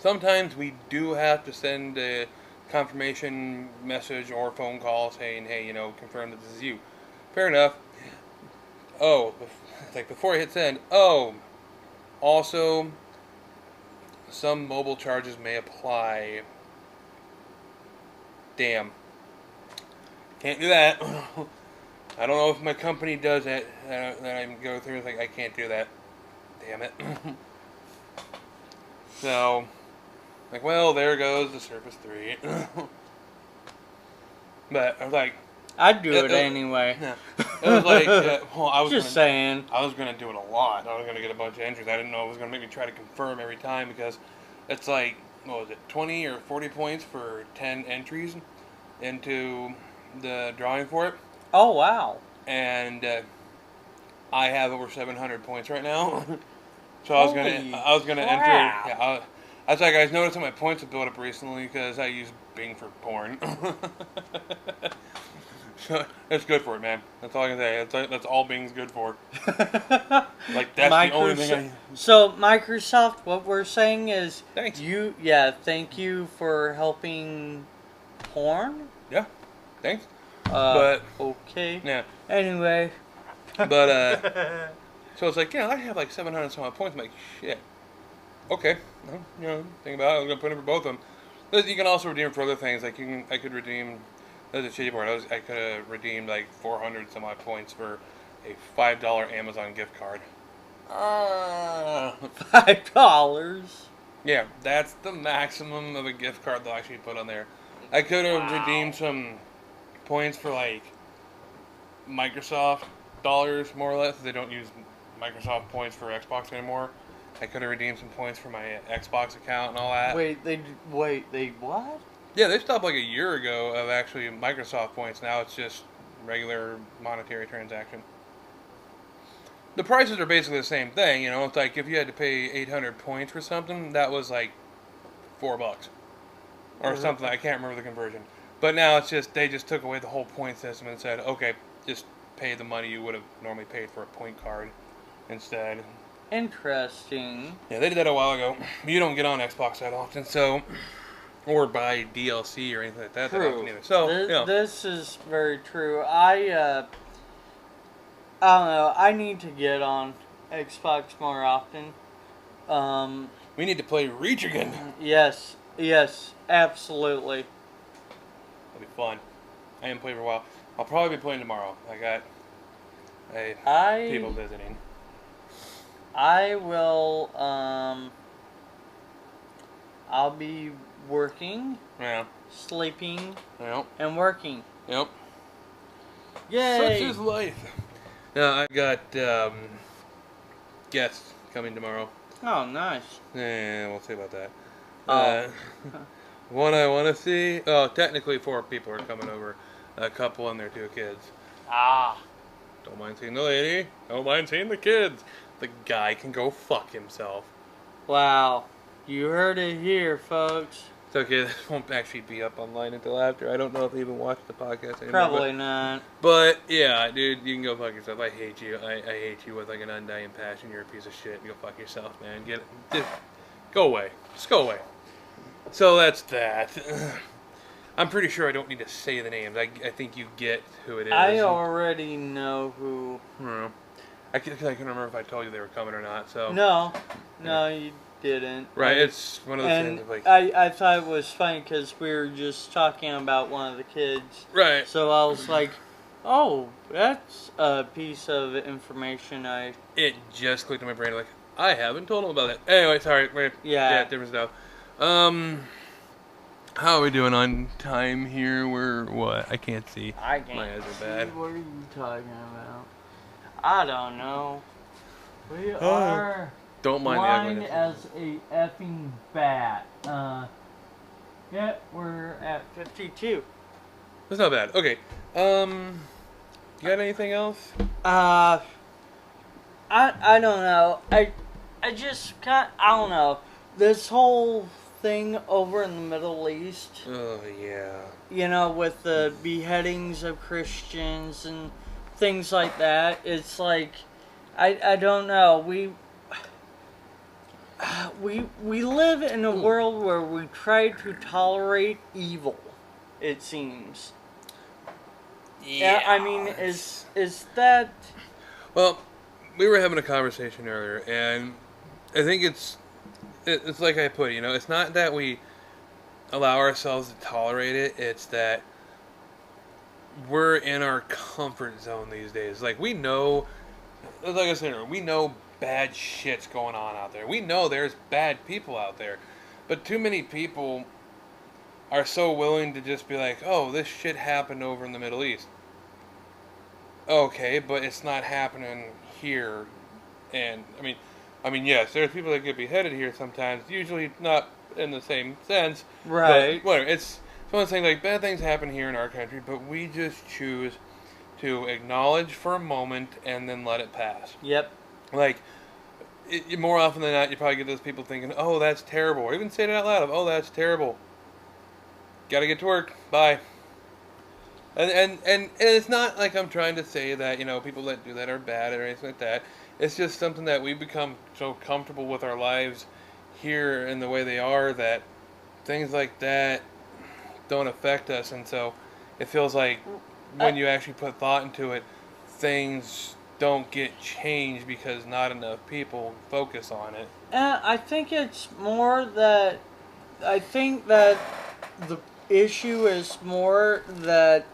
sometimes we do have to send a confirmation message or phone call saying, hey, you know, confirm that this is you. Fair enough. Oh, like before I hit send, also, some mobile charges may apply. Damn. Can't do that. I don't know if my company does it, that I go through, it's like, I can't do that. Damn it. So, like, well, there goes the Surface 3. But I was like, I'd do it anyway. yeah. It was like, well, I was Just saying. I was gonna do it a lot. I was gonna get a bunch of entries. I didn't know it was gonna make me try to confirm every time because it's like, what was it, 20 or 40 points for 10 entries into the drawing for it. Oh, wow. And I have over 700 points right now. So I was gonna enter. Yeah, I was like, guys, notice that my points have built up recently because I use Bing for porn. So it's good for it, man. That's all I can say. That's all Bing's good for. Like that's the only thing. So Microsoft, what we're saying is, Thanks. thank you for helping porn. Yeah, thanks. But okay. yeah. Anyway. But so it's like, yeah, I have like 700 some odd points. I'm like, shit. Okay. Well, you know, think about it. I was gonna put in for both of them. But you can also redeem for other things. Like I could redeem. That was a shitty part. I could have redeemed like 400 some odd points for a $5 Amazon gift card. $5. Yeah, that's the maximum of a gift card they'll actually put on there. I could have redeemed some points for like Microsoft dollars, more or less. They don't use Microsoft points for Xbox anymore. I could have redeemed some points for my Xbox account and all that. Wait, they what? Yeah, they stopped like a year ago of actually Microsoft points. Now it's just regular monetary transaction. The prices are basically the same thing, you know. It's like if you had to pay 800 points for something, that was like $4 or something. I can't remember the conversion. But now it's just they just took away the whole point system and said, okay, just pay the money you would have normally paid for a point card instead. Interesting. Yeah, they did that a while ago. You don't get on Xbox that often, so or buy DLC or anything like that. True. That I can either. So This is very true. I don't know. I need to get on Xbox more often. We need to play Reach again. Yes, absolutely. It'll be fun. I haven't played for a while. I'll probably be playing tomorrow. I got people visiting. I will. I'll be working. Yeah. Sleeping. Yep. And working. Yep. Yay! Such is life. Now I got guests coming tomorrow. Oh, nice. Yeah, we'll see about that. Oh. One I want to see. Oh, technically 4 people are coming over. A couple and their 2 kids. Ah. Don't mind seeing the lady. Don't mind seeing the kids. The guy can go fuck himself. Wow. You heard it here, folks. It's okay. This won't actually be up online until after. I don't know if they even watch the podcast anymore. Probably not. But, yeah, dude, you can go fuck yourself. I hate you. I hate you with, like, an undying passion. You're a piece of shit. Go fuck yourself, man. Just go away. Just go away. So that's that. I'm pretty sure I don't need to say the names. I think you get who it is. I already know who. I can remember if I told you they were coming or not. So No, you didn't. Right, it's one of those things. And Like, I thought it was funny because we were just talking about one of the kids. Right. So I was like, oh, that's a piece of information It just clicked in my brain. Like, I haven't told him about that. Anyway, sorry. Wait. Yeah. Different stuff. How are we doing on time here? We're what? I can't see. I can't. My eyes are bad. What are you talking about? I don't know. We are Don't mind blind the ugliness. as a effing bat. Yeah, we're at 52. That's not bad. Okay. You got anything else? I don't know. I just I don't know. This whole thing over in the Middle East. Oh yeah. You know, with the beheadings of Christians and things like that. It's like I don't know. We live in a world where we try to tolerate evil, it seems. Yeah, I mean, is that... Well, we were having a conversation earlier, and I think it's like I put it, it's not that we allow ourselves to tolerate it, it's that we're in our comfort zone these days. Like, we know, like I said earlier, we know bad shit's going on out there. We know there's bad people out there. But too many people are so willing to just be like, oh, this shit happened over in the Middle East. Okay, but it's not happening here. And, I mean, yes, there's people that get beheaded here sometimes. Usually not in the same sense. Right. But whatever. It's one thing, like, bad things happen here in our country, but we just choose to acknowledge for a moment and then let it pass. Yep. Like, more often than not, you probably get those people thinking, oh, that's terrible. Or even saying it out loud of, oh, that's terrible. Gotta get to work. Bye. And it's not like I'm trying to say that, people that do that are bad or anything like that. It's just something that we become so comfortable with our lives here and the way they are that things like that don't affect us. And so it feels like when you actually put thought into it, things don't get changed because not enough people focus on it. I think it's more that... I think that the issue is more that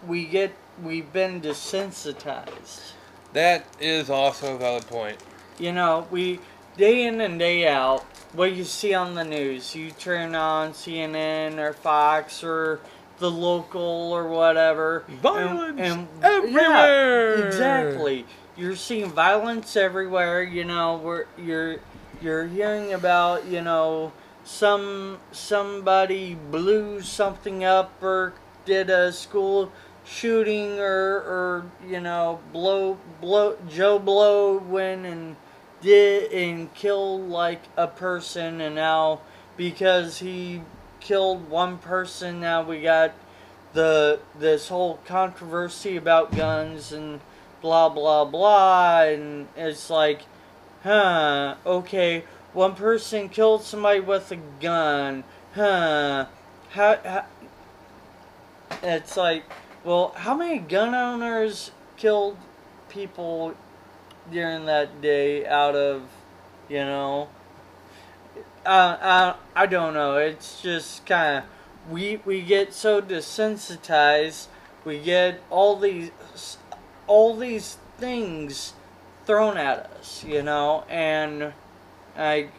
we've been desensitized. That is also a valid point. We, day in and day out, what you see on the news, you turn on CNN or Fox or the local or whatever. Violence and everywhere! Yeah, exactly. You're seeing violence everywhere, where you're hearing about, somebody blew something up or did a school shooting or Joe Blow went and killed like a person, and now because he killed one person, now we got this whole controversy about guns and blah blah blah, and it's like, okay, one person killed somebody with a gun. how it's like, well, how many gun owners killed people during that day out of, you know, I don't know. It's just kind of, we get so desensitized. We get all these things thrown at us, you know, and like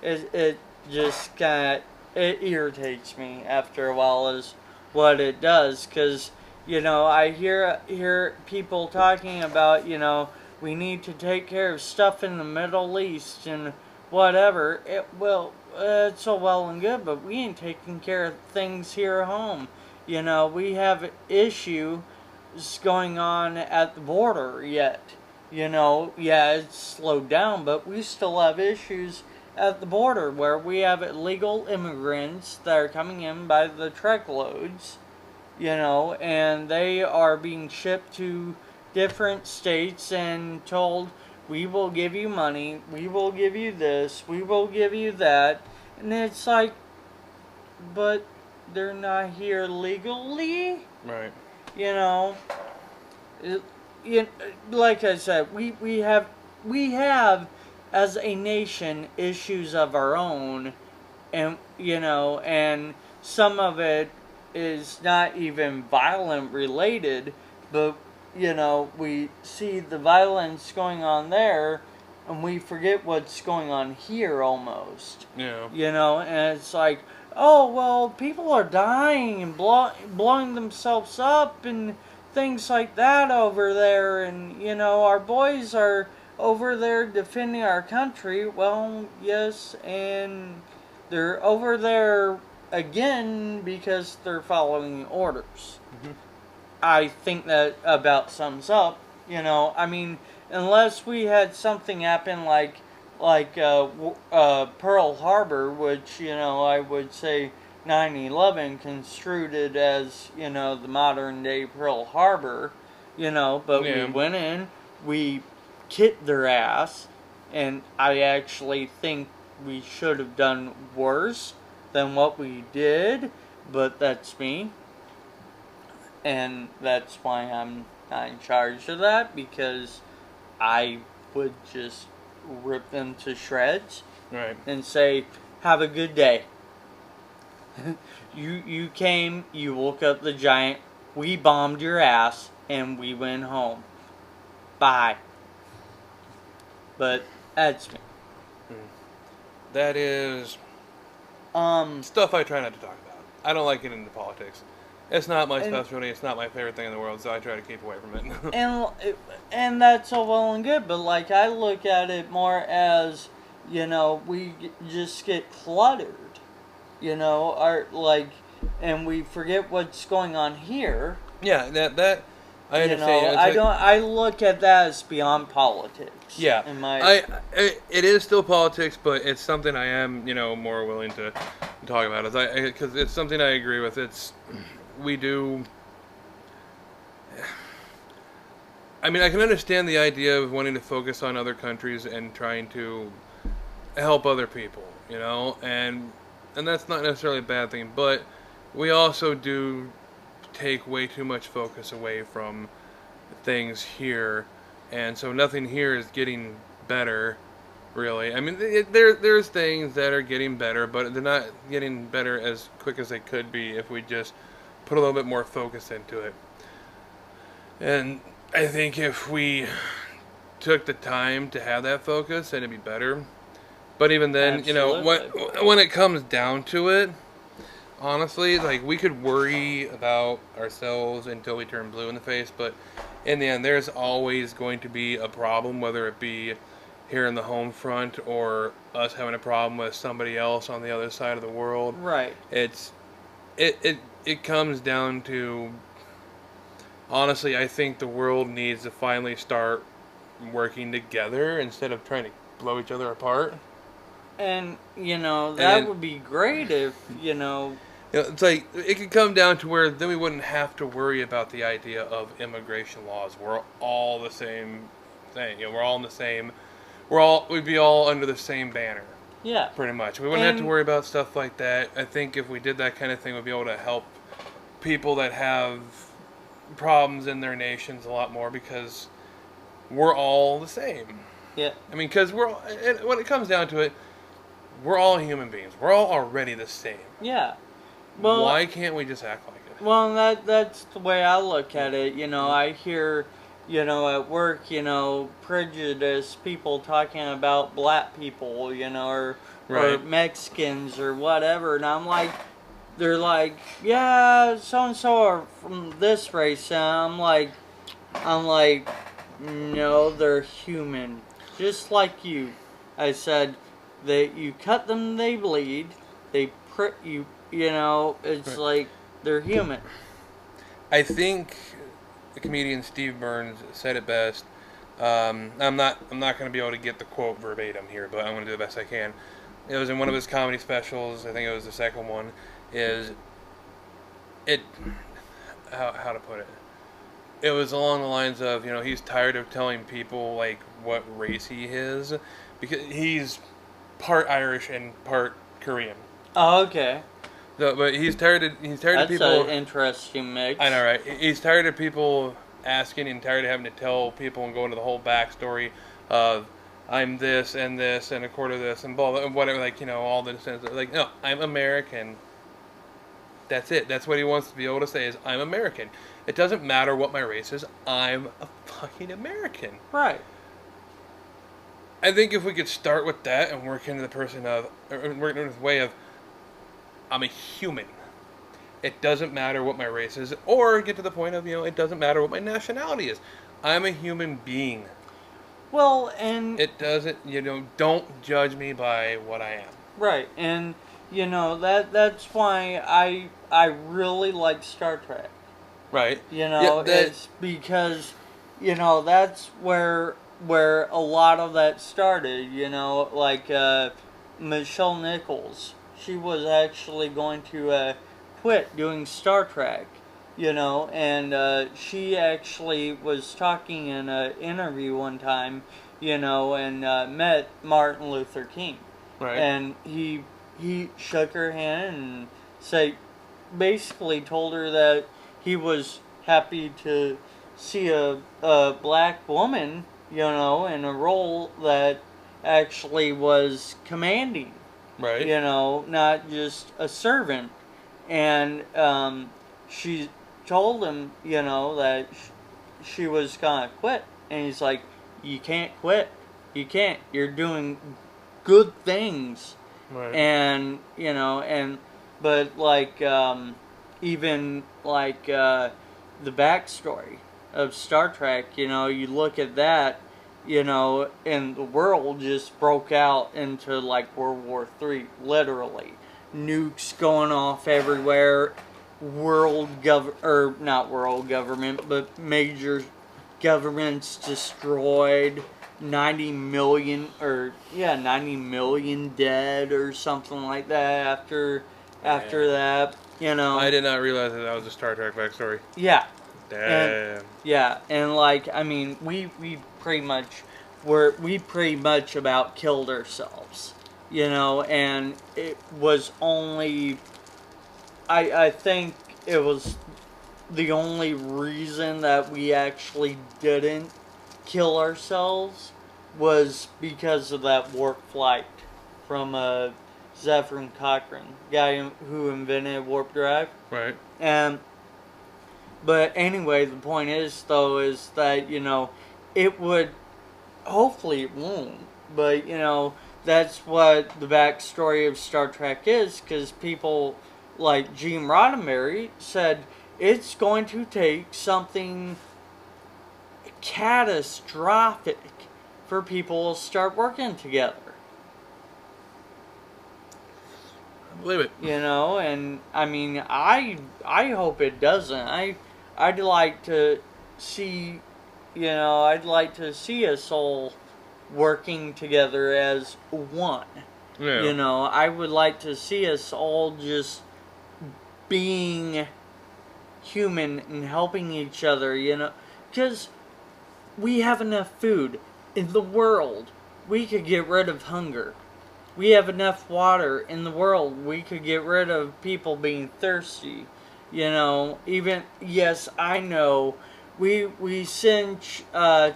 it just kind of it irritates me after a while is what it does, because you know I hear people talking about, you know, we need to take care of stuff in the Middle East and whatever. It's all well and good, but we ain't taking care of things here at home. You know, we have issues going on at the border yet. You know, yeah, it's slowed down, but we still have issues at the border where we have illegal immigrants that are coming in by the truckloads, you know, and they are being shipped to different states and told, we will give you money, we will give you this, we will give you that. And it's like, but they're not here legally. Right. You know, like I said, we have as a nation issues of our own, and you know, and some of it is not even violent related, but you know, we see the violence going on there and we forget what's going on here almost. Yeah. You know, and it's like, oh well, people are dying and blowing themselves up and things like that over there, and you know, our boys are over there defending our country. Well, yes, and they're over there again because they're following orders. Mm-hmm. I think that about sums up, you know, I mean, unless we had something happen like Pearl Harbor, which, you know, I would say 9/11 construed it as, you know, the modern day Pearl Harbor, you know, but yeah. we went in, we kicked their ass, and I actually think we should have done worse than what we did, but that's me. And that's why I'm not in charge of that, because I would just rip them to shreds. Right. And say, have a good day. You came, you woke up the giant, we bombed your ass, and we went home. Bye. But that's me. That is stuff I try not to talk about. I don't like getting into politics. It's not my specialty. It's not my favorite thing in the world, so I try to keep away from it. and that's all well and good, but like I look at it more as, you know, we just get cluttered, you know, and we forget what's going on here. Yeah, that I understand. You know, I look at that as beyond politics. Yeah, it is still politics, but it's something I am, you know, more willing to talk about. Because it's something I agree with. We do. I mean, I can understand the idea of wanting to focus on other countries and trying to help other people, you know, and that's not necessarily a bad thing, but we also do take way too much focus away from things here, and so nothing here is getting better, really. I mean, there's things that are getting better, but they're not getting better as quick as they could be if we just put a little bit more focus into it. And I think if we took the time to have that focus, then it'd be better. But even then, Absolutely. You know, when it comes down to it, honestly, like, we could worry about ourselves until we turn blue in the face, but in the end, there's always going to be a problem, whether it be here in the home front or us having a problem with somebody else on the other side of the world. Right. It comes down to, honestly, I think the world needs to finally start working together instead of trying to blow each other apart. And, you know, that would be great if, you know... It's like, it could come down to where then we wouldn't have to worry about the idea of immigration laws. We're all the same thing. You know, we'd be all under the same banner. Yeah. Pretty much. We wouldn't have to worry about stuff like that. I think if we did that kind of thing, we'd be able to help people that have problems in their nations a lot more because we're all the same. Yeah. I mean, because when it comes down to it, we're all human beings. We're all already the same. Yeah. Well, why can't we just act like it? Well, that's the way I look at it. You know, I hear, you know, at work, you know, prejudiced people talking about black people, you know, or Mexicans or whatever, and I'm like, they're like, yeah, so and so are from this race, and I'm like, no, they're human, just like you. I said that you cut them, they bleed. They you know, it's like they're human. I think the comedian Steve Burns said it best. I'm not going to be able to get the quote verbatim here, but I'm going to do the best I can. It was in one of his comedy specials. I think it was the second one. How to put it? It was along the lines of, you know, he's tired of telling people like what race he is because he's part Irish and part Korean. Oh, okay. So, but he's tired of people. That's an interesting mix. I know, right? He's tired of people asking and tired of having to tell people and go into the whole backstory of I'm this and a quarter of this and blah, blah, whatever, like, you know, all the sense like, no, I'm American. That's it. That's what he wants to be able to say is I'm American. It doesn't matter what my race is. I'm a fucking American. Right. I think if we could start with that and work into the person of, or work into the way of, I'm a human. It doesn't matter what my race is, or get to the point of, you know, it doesn't matter what my nationality is. I'm a human being. Well, and it doesn't, you know, don't judge me by what I am. Right, and you know that's why I really like Star Trek. Right. You know, it's because, you know, that's where a lot of that started. You know, like Michelle Nichols. She was actually going to quit doing Star Trek, you know, and she actually was talking in an interview one time, you know, and met Martin Luther King. Right. And he shook her hand and basically told her that he was happy to see a black woman, you know, in a role that actually was commanding. Right. You know, not just a servant. And she told him, you know, that she was going to quit. And he's like, you can't quit. You can't. You're doing good things. Right. And, you know, but like, even like the backstory of Star Trek, you know, you look at that, you know, and the world just broke out into like World War III, literally. Nukes going off everywhere, not world government, but major governments destroyed, 90 million dead or something like that after that, you know. I did not realize that was a Star Trek backstory. Yeah. Damn. And like, I mean, we pretty much about killed ourselves, you know, and it was only, I think it was the only reason that we actually didn't kill ourselves was because of that warp flight from Zephyr Cochrane, guy who invented warp drive. Right. But anyway, the point is, though, is that, you know, it would, hopefully it won't, but, you know, that's what the backstory of Star Trek is, because people like Gene Roddenberry said it's going to take something catastrophic for people to start working together. I believe it. You know, and I mean, I hope it doesn't. I'd like to see, you know, I'd like to see us all working together as one. Yeah. You know, I would like to see us all just being human and helping each other, you know, because we have enough food in the world. We could get rid of hunger. we have enough water in the world. We could get rid of people being thirsty. You know, even, yes, I know, we send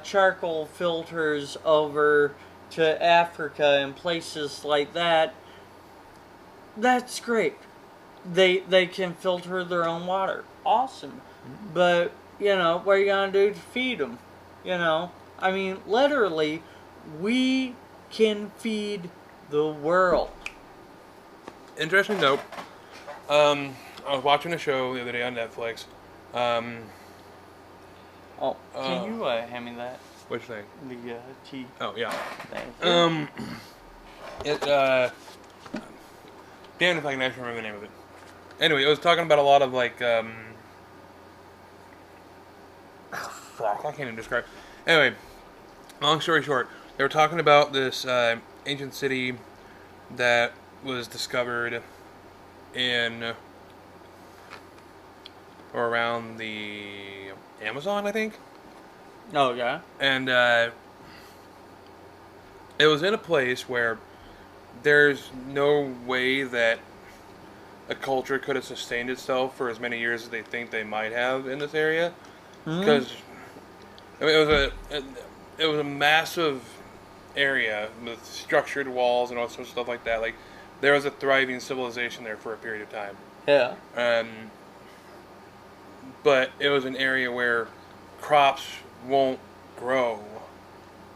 charcoal filters over to Africa and places like that. That's great. They can filter their own water. Awesome. But, you know, what are you going to do to feed them? You know, I mean, literally, we can feed the world. Interesting note. I was watching a show the other day on Netflix. Can you hand me that? Which thing? The tea. Oh, yeah. Thank you. Damn if I can actually remember the name of it. Anyway, it was talking about a lot of, like, fuck, I can't even describe. Anyway, long story short, they were talking about this ancient city that was discovered in or around the Amazon, I think. Oh, yeah. And it was in a place where there's no way that a culture could have sustained itself for as many years as they think they might have in this area. Because I mean, it was a massive area with structured walls and all sorts of stuff like that. Like, there was a thriving civilization there for a period of time. Yeah. But it was an area where crops won't grow.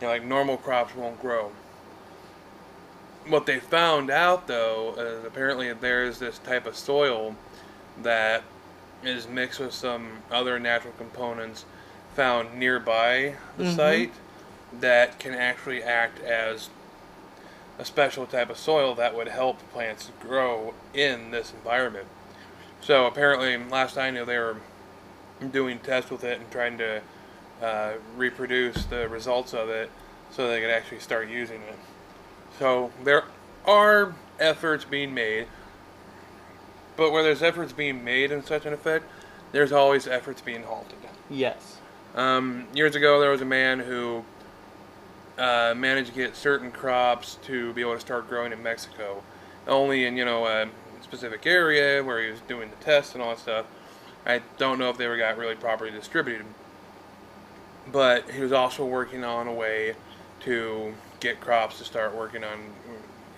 You know, like normal crops won't grow. What they found out, though, is apparently there's this type of soil that is mixed with some other natural components found nearby the site that can actually act as a special type of soil that would help plants grow in this environment. So apparently, last I knew, they were doing tests with it and trying to reproduce the results of it so they could actually start using it. So there are efforts being made, but where there's efforts being made in such an effect, there's always efforts being halted. Yes. Years ago, there was a man who managed to get certain crops to be able to start growing in Mexico, only in, you know, a specific area where he was doing the tests and all that stuff. I don't know if they ever got really properly distributed, but he was also working on a way to get crops to start working on,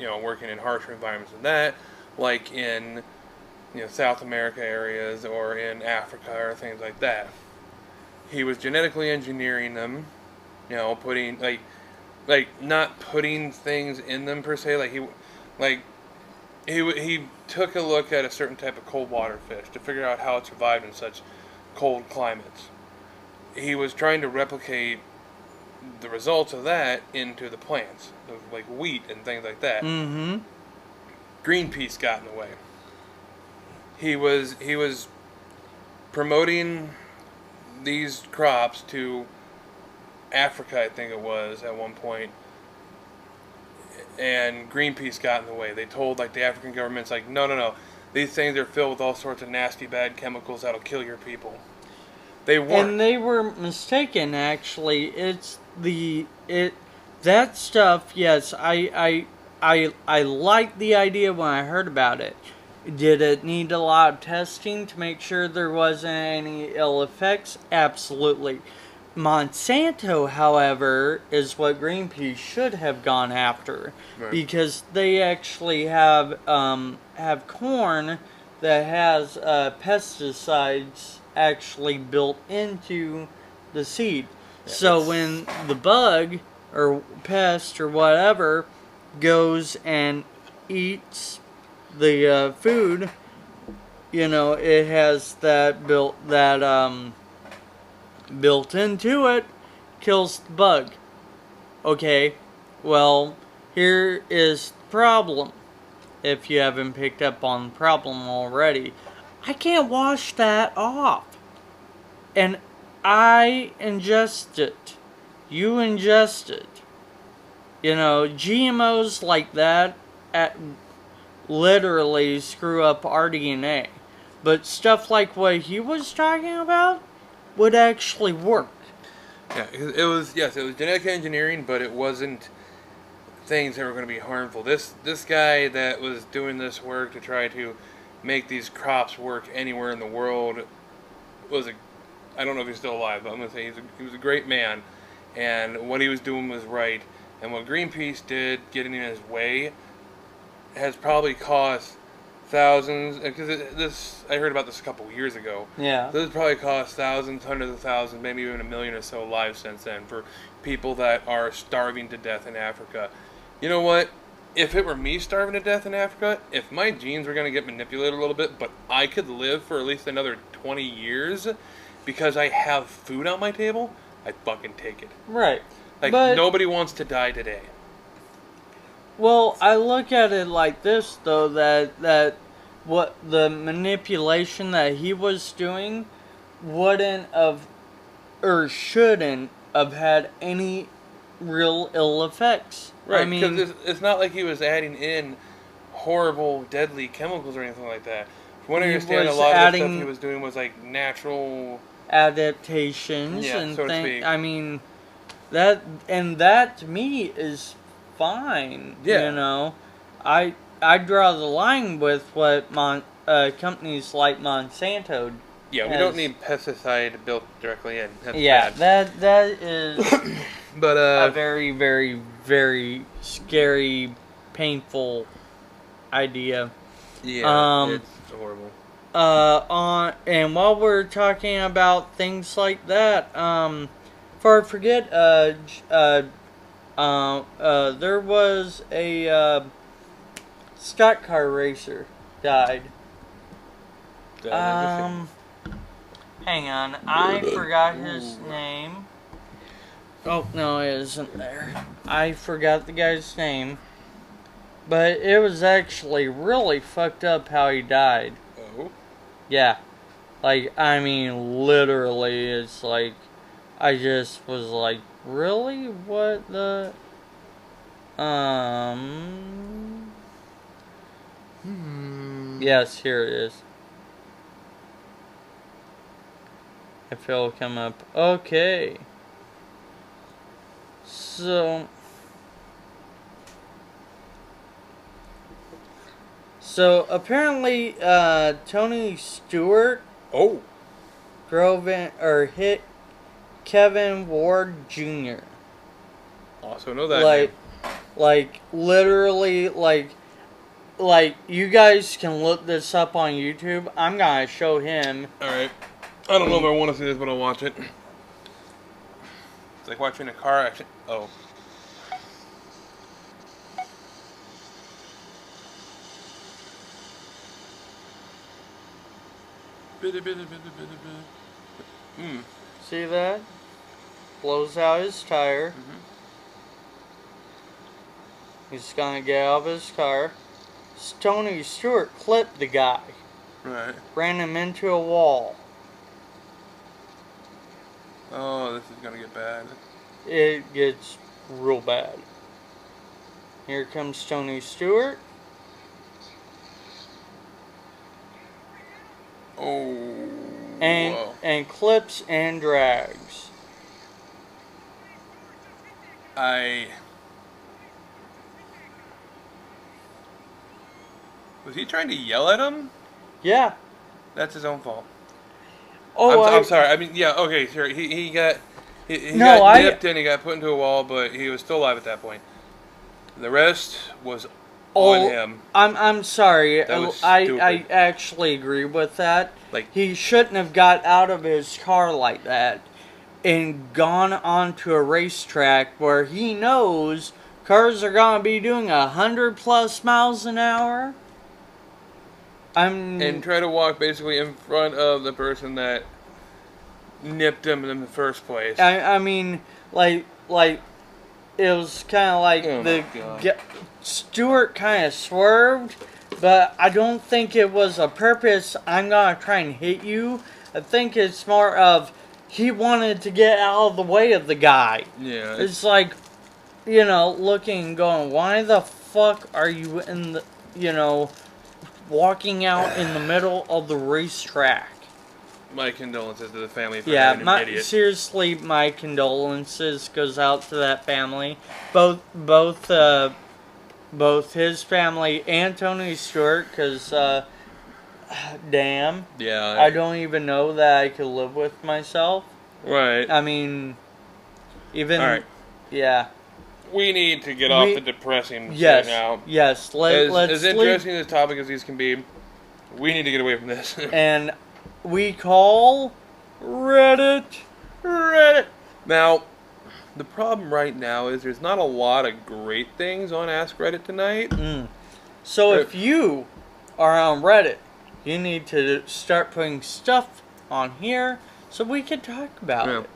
you know, working in harsher environments than that, like in, you know, South America areas or in Africa or things like that. He was genetically engineering them, you know, putting like not putting things in them per se. He took a look at a certain type of cold water fish to figure out how it survived in such cold climates. He was trying to replicate the results of that into the plants, like wheat and things like that. Greenpeace got in the way. He was promoting these crops to Africa, I think it was, at one point, and Greenpeace got in the way. They told, like, the African governments, like, no, these things are filled with all sorts of nasty, bad chemicals that'll kill your people. They weren't. And they were mistaken, actually. That stuff, yes, I liked the idea when I heard about it. Did it need a lot of testing to make sure there wasn't any ill effects? Absolutely. Monsanto, however, is what Greenpeace should have gone after, right, because they actually have corn that has pesticides actually built into the seed. Yeah, so when the bug or pest or whatever goes and eats the food, you know, it has that built into it, kills the bug. Okay, well, here is the problem. If you haven't picked up on the problem already, I can't wash that off. And I ingest it. You ingest it. You know, GMOs like that literally screw up our DNA. But stuff like what he was talking about would actually work. Yeah, it was genetic engineering, but it wasn't things that were going to be harmful. This guy that was doing this work to try to make these crops work anywhere in the world was I don't know if he's still alive, but I'm going to say he was a great man, and what he was doing was right. And what Greenpeace did, getting in his way, has probably cost thousands, because I heard about this a couple of years ago. Yeah. This has probably cost thousands, hundreds of thousands, maybe even 1 million or so lives since then for people that are starving to death in Africa. You know what? If it were me starving to death in Africa, if my genes were going to get manipulated a little bit, but I could live for at least another 20 years because I have food on my table, I'd fucking take it. Right. Like, but, nobody wants to die today. Well, I look at it like this, though, that what the manipulation that he was doing wouldn't have, or shouldn't have had any real ill effects. Right, I mean, because it's not like he was adding in horrible, deadly chemicals or anything like that. From what I understand, a lot of the stuff he was doing was like natural adaptations and so to things. speak. I mean, that to me is fine. Yeah. You know, I draw the line with what companies like Monsanto. Yeah, we don't need pesticide built directly in. That's bad. that is but a very, very, very scary, painful idea. Yeah, it's horrible. And while we're talking about things like that, before I forget, there was a stock car racer died. Hang on, I forgot his name. Oh, no, it isn't there. I forgot the guy's name. But it was actually really fucked up how he died. Oh? Yeah. Like, I mean, literally, it's like, I just was like, really? What the... Yes, here it is. If it'll come up. Okay. So apparently, Tony Stewart drove in, or hit Kevin Ward Jr. Also know that name. Like, literally, like, you guys can look this up on YouTube. I'm gonna show him. Alright. I don't know if I want to see this, but I'll watch it. It's like watching a car accident. Oh. See that? Blows out his tire. He's gonna get out of his car. Tony Stewart clipped the guy. Right. Ran him into a wall. Oh, this is gonna get bad. It gets real bad. Here comes Tony Stewart. Oh. And clips and drags. Was he trying to yell at him? Yeah. That's his own fault. Oh, I'm sorry. I mean, yeah, okay, sure. He got nipped and he got put into a wall, but he was still alive at that point. The rest was on him. I'm sorry. That was I actually agree with that. Like, he shouldn't have got out of his car like that and gone onto a racetrack where he knows cars are gonna be doing 100+ miles an hour. And try to walk basically in front of the person that nipped him in the first place. I mean, like it was kind of like Stewart kind of swerved, but I don't think it was a purpose. I'm gonna try and hit you. I think it's more of he wanted to get out of the way of the guy. Yeah, it's like, you know, looking and going, why the fuck are you in the, you know, walking out in the middle of the racetrack? my condolences to the family for Yeah, having an idiot. seriously, my condolences goes out to that family. Both his family and Tony Stewart, because, damn. Yeah. I don't even know that I could live with myself. Right. I mean, even... Alright. Yeah. We need to get off the depressing yes, shit now. Yes, let's as interesting as topic as these can be, we need to get away from this. And we call Reddit. Now, the problem right now is there's not a lot of great things on Ask Reddit tonight. So if you are on Reddit, you need to start putting stuff on here so we can talk about it.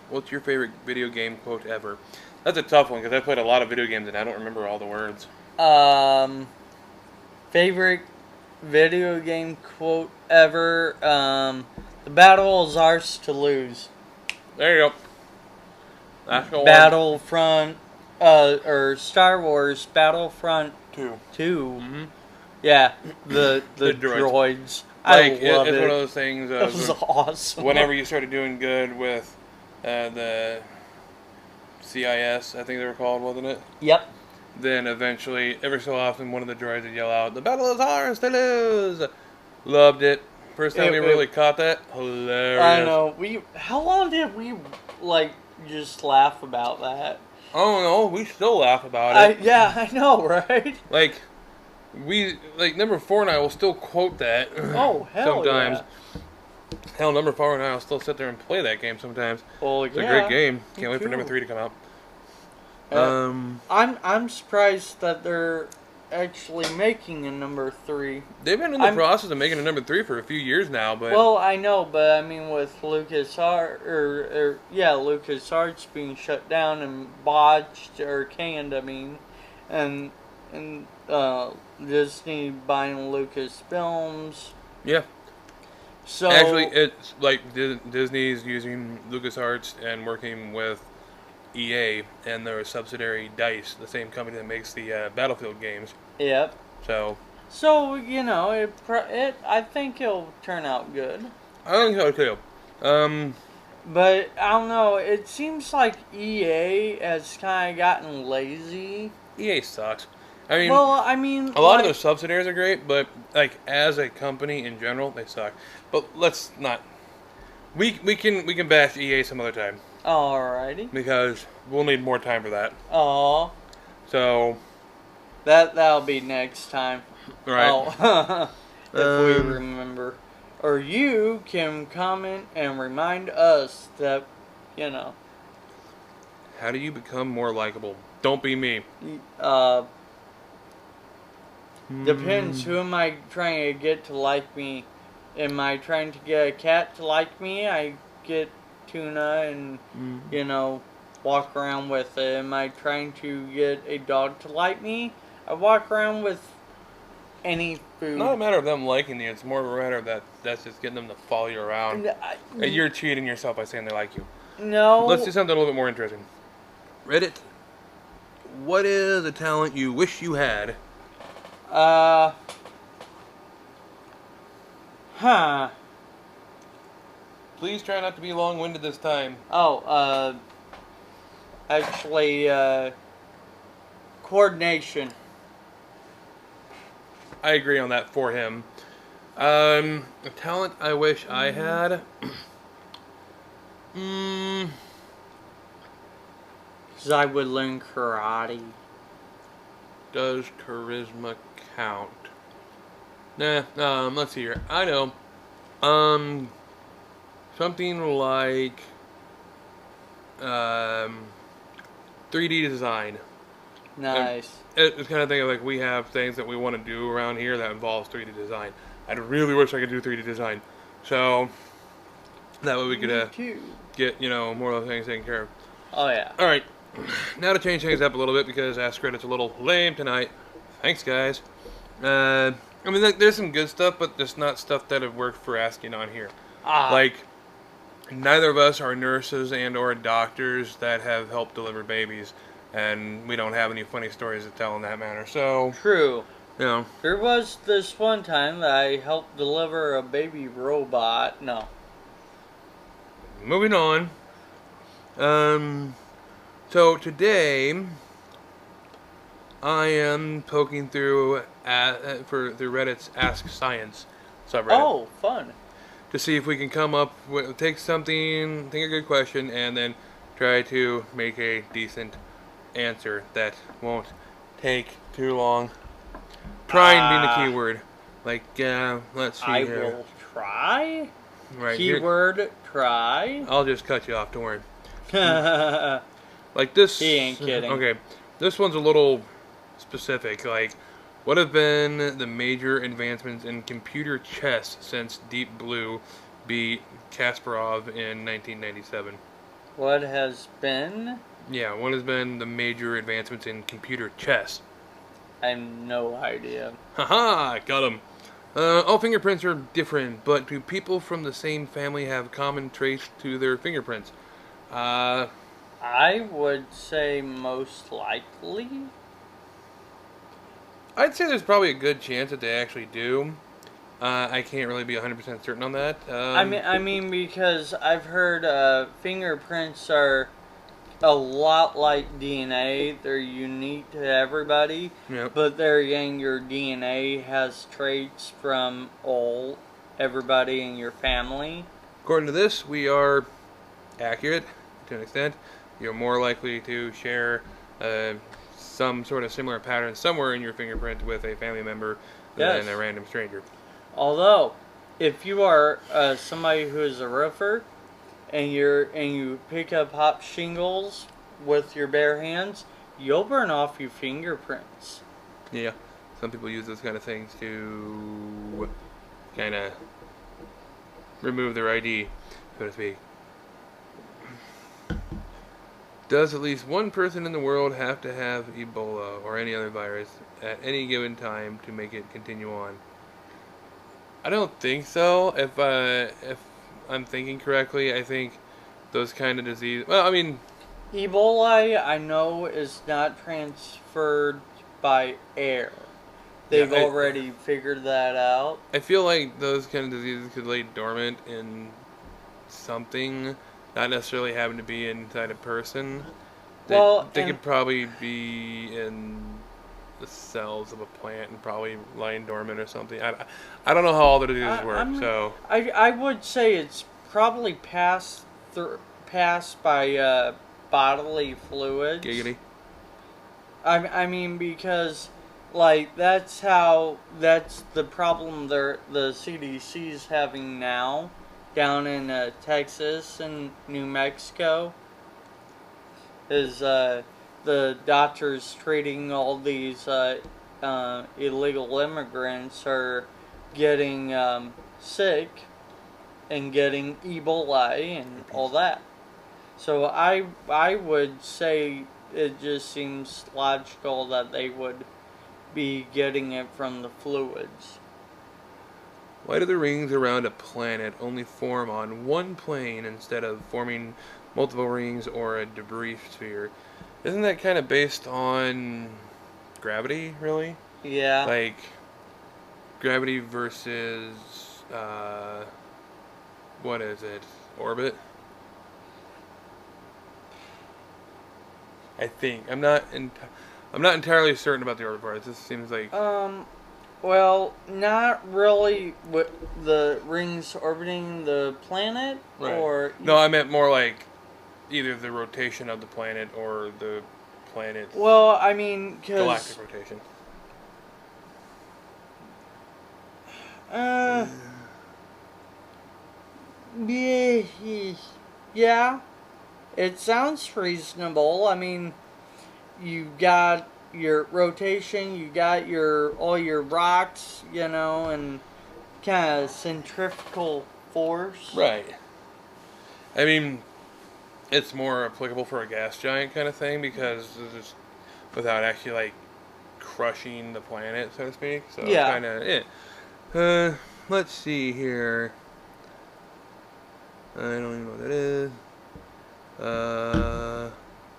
What's your favorite video game quote ever? That's a tough one because I played a lot of video games and I don't remember all the words. Favorite video game quote ever? The battle is ours to lose. There you go. That's the one. Battlefront, or Star Wars Battlefront 2. Mm-hmm. Yeah, the droids. Like, I love it's it. one of those things. That was awesome. Whenever you started doing good with the CIS, I think they were called, wasn't it? Yep. Then eventually, every so often, one of the droids would yell out, "The battle is ours to lose!" Loved it. First time we really caught that, hilarious. I know. How long did we, just laugh about that? Oh no, we still laugh about it. Yeah, I know, right? Number 4 and I will still quote that. Oh, hell sometimes. Yeah. Hell, number 4 and I will still sit there and play that game sometimes. Well, it's a great game. Can't wait for number 3 to come out. I'm surprised that they're actually making a number 3. They've been in the process of making a number 3 for a few years now, but... Well, I know, but I mean with LucasArts being shut down and botched or canned, and Disney buying Lucasfilms. Yeah. So actually, it's like Disney's using LucasArts and working with EA and their subsidiary DICE, the same company that makes the Battlefield games. Yep. So I think it'll turn out good. I think so too. But I don't know. It seems like EA has kind of gotten lazy. EA sucks. A lot of their subsidiaries are great, but as a company in general, they suck. But let's not. We can bash EA some other time. Alrighty. Because we'll need more time for that. Oh. So. That'll be next time. Right. Oh. If we remember. Or you can comment and remind us that, How do you become more likable? Don't be me. Depends. Who am I trying to get to like me? Am I trying to get a cat to like me? I get tuna and, walk around with it. Am I trying to get a dog to like me? I walk around with any food. Not a matter of them liking you. It's more of a matter of that's just getting them to follow you around. And you're cheating yourself by saying they like you. No. Let's do something a little bit more interesting. Reddit. What is a talent you wish you had? Please try not to be long-winded this time. Actually, coordination. I agree on that for him. A talent I wish I had. Because I would learn karate. Does charisma count? Nah, let's see here. I know. Something like 3D design. Nice. It's kind of thing of we have things that we want to do around here that involves 3D design. I really wish I could do 3D design. So that way we could get more of those things taken care of. Oh yeah. All right. Now to change things up a little bit because Ask Reddit's a little lame tonight. Thanks, guys. There's some good stuff, but there's not stuff that have worked for asking on here. Neither of us are nurses and or doctors that have helped deliver babies, and we don't have any funny stories to tell in that manner. So true. You know. There was this one time that I helped deliver a baby robot. No. Moving on. So today I am poking through through Reddit's Ask Science subreddit. Oh, fun. To see if we can come up with, think a good question, and then try to make a decent answer that won't take too long. Trying being the keyword. Like, let's see I here. will try. Right Keyword here. try. I'll just cut you off, don't worry. Like this. He ain't kidding. Okay, this one's a little specific. Like, what have been the major advancements in computer chess since Deep Blue beat Kasparov in 1997? What has been? Yeah, what has been the major advancements in computer chess? I have no idea. Haha, got him. All fingerprints are different, but do people from the same family have common traits to their fingerprints? I would say most likely. I'd say there's probably a good chance that they actually do. I can't really be 100% certain on that. I mean, because I've heard fingerprints are a lot like DNA. They're unique to everybody. Yep. But there again, your DNA has traits from everybody in your family. According to this, we are accurate to an extent. You're more likely to share some sort of similar pattern somewhere in your fingerprint with a family member than a random stranger. Although, if you are somebody who is a roofer, and you pick up hot shingles with your bare hands, you'll burn off your fingerprints. Yeah, some people use those kind of things to kind of remove their ID, so to speak. Does at least one person in the world have to have Ebola or any other virus at any given time to make it continue on? I don't think so. If I'm thinking correctly, I think those kind of disease. Well, I mean, Ebola, I know, is not transferred by air. They've already figured that out. I feel like those kind of diseases could lay dormant in something, not necessarily having to be inside a person. They could probably be in the cells of a plant and probably lying dormant or something. I don't know how all the diseases work. I would say it's probably passed by bodily fluids. Giggity. I mean, because like that's the problem the CDC's having now down in Texas and New Mexico is the doctors treating all these illegal immigrants are getting sick and getting Ebola and all that. So I would say it just seems logical that they would be getting it from the fluids. Why do the rings around a planet only form on one plane instead of forming multiple rings or a debris sphere? Isn't that kind of based on gravity, really? Yeah. Like, gravity versus, what is it? Orbit? I think. I'm not entirely certain about the orbit part. It just seems like... Well, not really with the rings orbiting the planet, right. Or... No, I meant more like either the rotation of the planet or the planet... Well, I mean, because... Galactic rotation. Yeah. It sounds reasonable. I mean, you got your rotation, you got all your rocks, and kind of centrifugal force. Right. I mean, it's more applicable for a gas giant kind of thing because it's just without actually like crushing the planet, so to speak. So yeah. Kind of it. Let's see here. I don't even know what that is.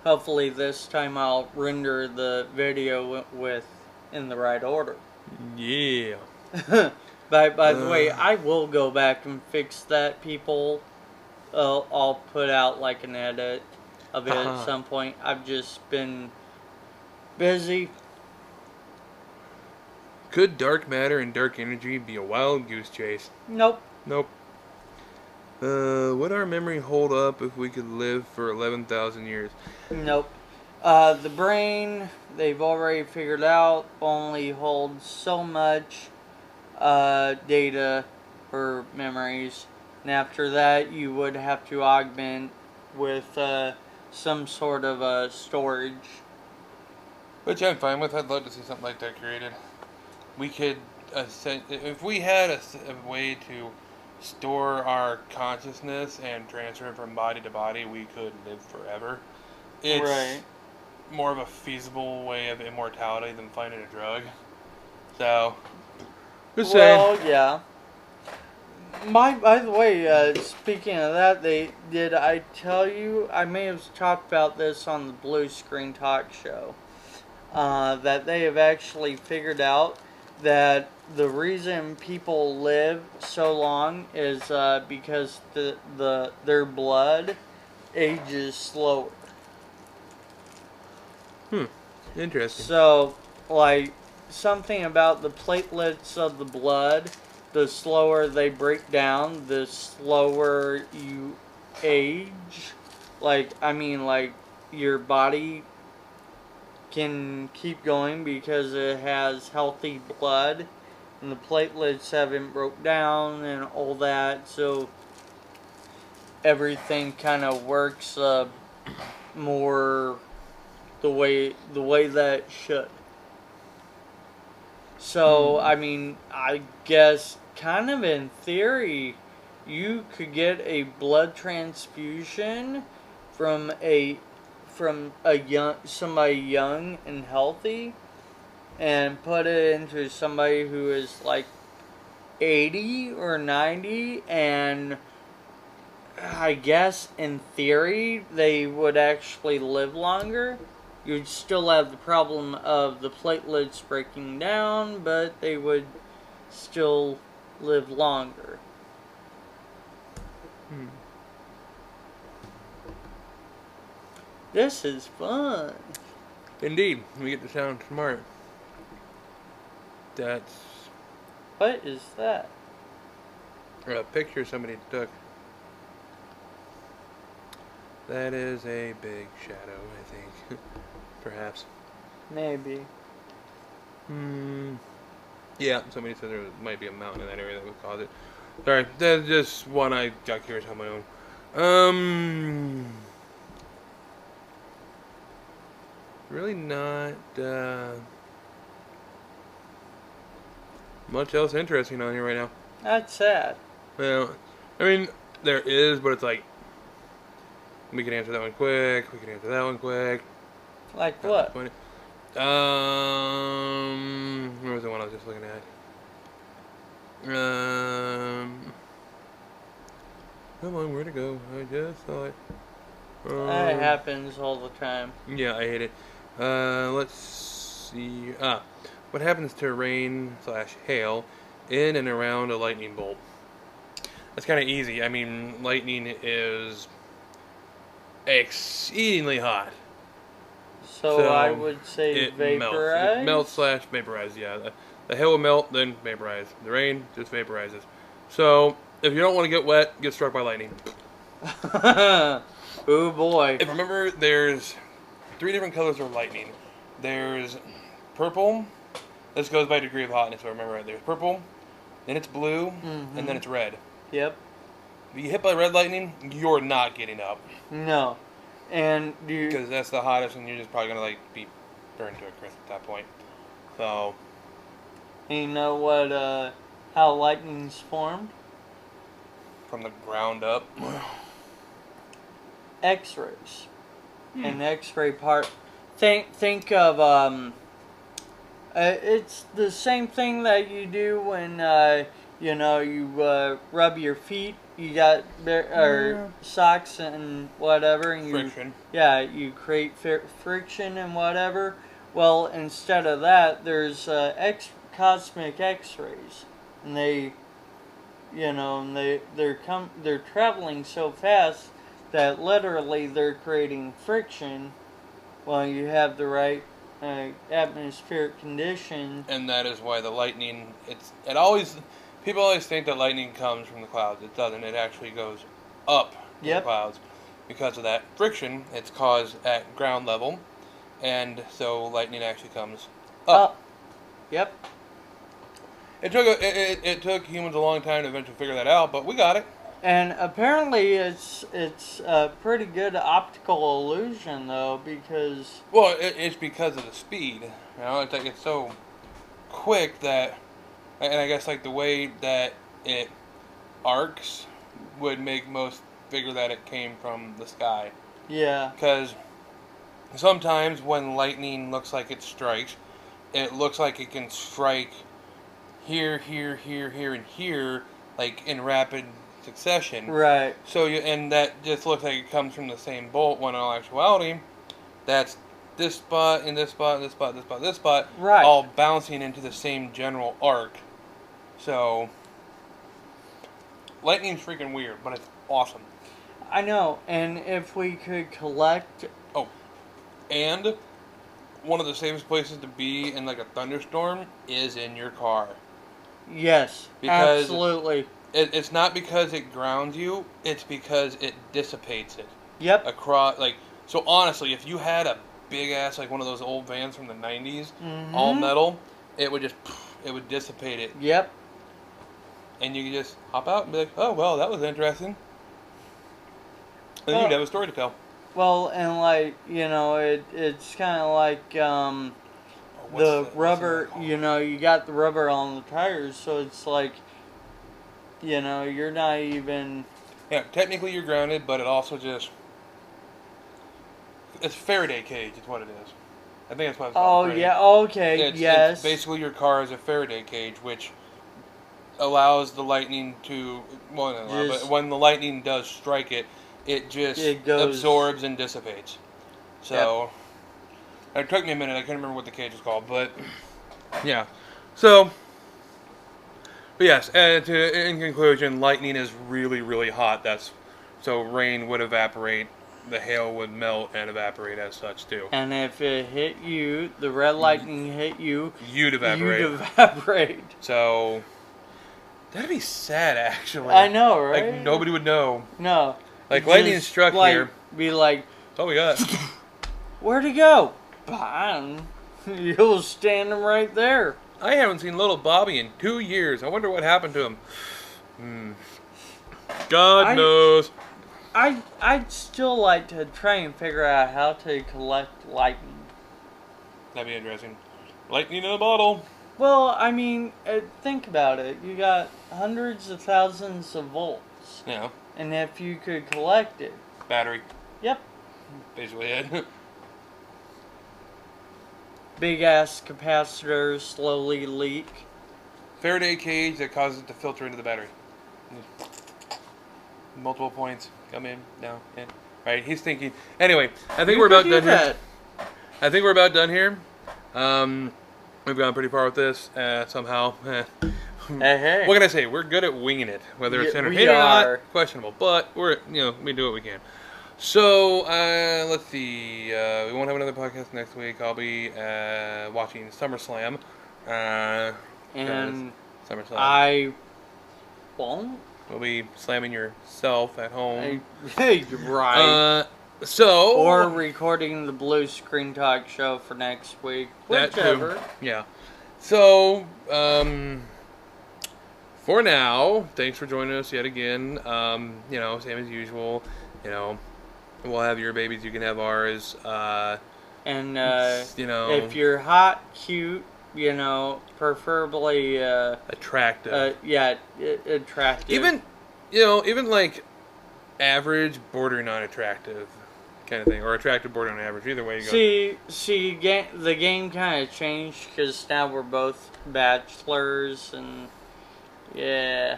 Hopefully this time I'll render the video in the right order. Yeah. By the way, I will go back and fix that, people. I'll put out like an edit of it at some point. I've just been busy. Could dark matter and dark energy be a wild goose chase? Nope. Nope. Would our memory hold up if we could live for 11,000 years? Nope. The brain, they've already figured out, only holds so much data or memories. And after that, you would have to augment with some sort of storage. Which I'm fine with. I'd love to see something like that created. We could, if we had a way to store our consciousness and transfer it from body to body, we could live forever. It's right. more of a feasible way of immortality than finding a drug. So, just saying. Yeah. By the way, speaking of that, did I tell you, I may have talked about this on the Blue Screen Talk show, that they have actually figured out that the reason people live so long is because their blood ages slower. Interesting. So, like, something about the platelets of the blood, the slower they break down, the slower you age. Like, your body can keep going because it has healthy blood and the platelets haven't broke down and all that, so everything kind of works more the way that it should. So, I guess kind of in theory, you could get a blood transfusion from somebody young and healthy and put it into somebody who is like 80 or 90, and I guess in theory they would actually live longer. You'd still have the problem of the platelets breaking down, but they would still live longer. This is fun. Indeed, we get to sound smart. That's What is that? a picture somebody took. That is a big shadow, I think. Perhaps. Maybe. Yeah, somebody said there might be a mountain in that area that would cause it. Sorry, that's just one I got curious on my own. Really not much else interesting on here right now. That's sad. Well, there is, but it's like we can answer that one quick. We can answer that one quick. Like what? Where was the one I was just looking at? Come on, where'd it go? I just saw it. That happens all the time. Yeah, I hate it. Let's see. What happens to rain/hail in and around a lightning bolt? That's kind of easy. Lightning is exceedingly hot. So I would say it vaporize. It melts/vaporize. Yeah, the hail will melt, then vaporize. The rain just vaporizes. So if you don't want to get wet, get struck by lightning. Oh boy! If remember, there's 3 different colors of lightning. There's purple. This goes by degree of hotness. If I remember right, there's purple, then it's blue, and then it's red. Yep. If you get hit by red lightning, you're not getting up. No. And because that's the hottest, and you're just probably gonna be burned to a crisp at that point. So. You know what? How lightning's formed? From the ground up. X-rays. An X-ray part. Think of it's the same thing that you do when you rub your feet. You got socks and whatever, and friction. You create friction and whatever. Well, instead of that, there's cosmic X-rays, and they, and they're traveling so fast that literally they're creating friction while you have the right atmospheric condition. And that is why the lightning, people always think that lightning comes from the clouds. It doesn't. It actually goes up in the clouds. Because of that friction, it's caused at ground level, and so lightning actually comes up. Yep. It took humans a long time to eventually figure that out, but we got it. And apparently it's a pretty good optical illusion, though, because... Well, it's because of the speed. It's like it's so quick that... And I guess like the way that it arcs would make most figure that it came from the sky. Yeah. Because sometimes when lightning looks like it strikes, it looks like it can strike here, here, here, here, and here, like in rapid succession. Right. So and that just looks like it comes from the same bolt, when in all actuality, that's this spot, and this spot, and this spot, this spot, this spot, right, all bouncing into the same general arc. So lightning's freaking weird, but it's awesome. I know, and if we could collect... Oh, and one of the safest places to be in like a thunderstorm is in your car. Yes, because absolutely. It's not because it grounds you, it's because it dissipates it. Yep. Across, so honestly, if you had a big ass, like one of those old vans from the 90s, all metal, it would dissipate it. Yep. And you could just hop out and be like, oh, well, that was interesting. And you'd have a story to tell. Well, and it's kind of like the rubber, you got the rubber on the tires, so it's like, you're not even... Yeah, technically you're grounded, but it also just... It's Faraday cage is what it is. I think that's what it's called. Oh, yeah, okay, yes. It's basically your car is a Faraday cage, which allows the lightning to... Well, but when the lightning does strike it, it just absorbs and dissipates. So, It took me a minute. I couldn't remember what the cage was called, but yeah. So, but yes, in conclusion, lightning is really, really hot. So rain would evaporate, the hail would melt and evaporate as such too. And if it hit you, the red lightning hit you, you'd evaporate. You'd evaporate. So, that'd be sad, actually. I know, right? Like nobody would know. No. Like lightning struck here. Be like, that's all we got. Where'd he go? Bang. You'll stand him right there. I haven't seen little Bobby in 2 years. I wonder what happened to him. God knows. I'd still like to try and figure out how to collect lightning. That'd be interesting. Lightning in a bottle. Well, I mean, think about it. You got hundreds of thousands of volts. Yeah. And if you could collect it. Battery. Yep. Basically it. Big ass capacitors slowly leak. Faraday cage that causes it to filter into the battery. Multiple points. Come in, down, in. Right, he's thinking. Anyway, I think we're about done here. I think we're about done here. We've gone pretty far with this, somehow. Hey. What can I say? We're good at winging it. Whether it's entertaining or not, questionable. But we do what we can. So, let's see. We won't have another podcast next week. I'll be watching SummerSlam. And SummerSlam. I won't. We'll be slamming yourself at home. Right. Or recording the Blue Screen Talk show for next week. Whichever. Yeah. So, for now, thanks for joining us yet again. Same as usual. We'll have your babies, you can have ours. And, if you're hot, cute, preferably... attractive. Attractive. Even like average, bordering on attractive kind of thing. Or attractive, bordering on average. Either way you go. See, the game kind of changed because now we're both bachelors and... Yeah.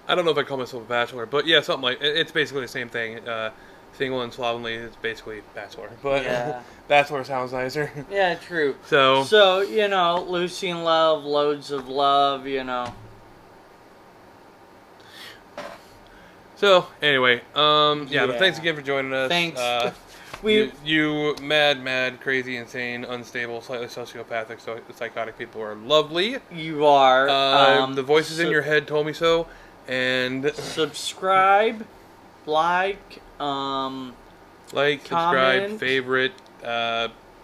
I don't know if I call myself a bachelor, but yeah, something like... It's basically the same thing. single and slovenly is basically bachelor, but Yeah. bachelor sounds nicer. Yeah, true. So, Lucy in love, loads of love, So anyway, but Yeah. thanks again for joining us. Thanks. You mad, crazy, insane, unstable, slightly sociopathic, psychotic people are lovely. You are. The voices in your head told me so, and subscribe, like, subscribe, comment. favorite,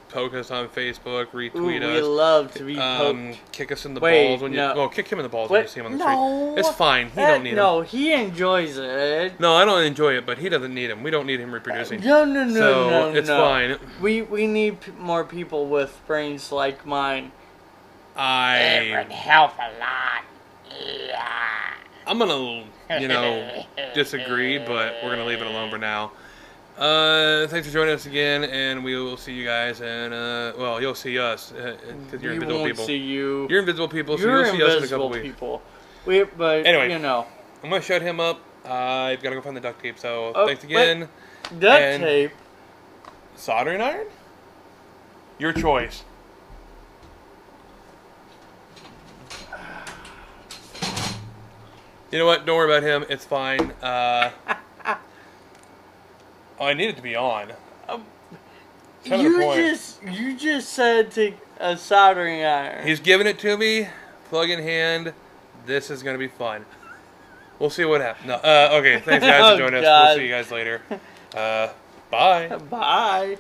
poke us on Facebook, retweet we us. love to be poked. Kick us in the balls when kick him in the balls when you see him on the street. It's fine. He don't need him. No, he enjoys it. No, I don't enjoy it, but he doesn't need him. We don't need him reproducing. No, it's fine. We need more people with brains like mine. It would help a lot. Yeah. I'm gonna, disagree, but we're gonna leave it alone for now. Thanks for joining us again, and we will see you guys, and you'll see us, because you're invisible people. We won't see you. You're invisible people, so you'll see us in a couple weeks. People. Anyway, I'm gonna shut him up. I've gotta go find the duct tape, so thanks again. Duct tape? Soldering iron? Your choice. You know what? Don't worry about him. It's fine. I need it to be on. You just said to a soldering iron. He's giving it to me, plug in hand. This is gonna be fun. We'll see what happens. No, okay. Thanks guys for joining us. We'll see you guys later. Bye. Bye.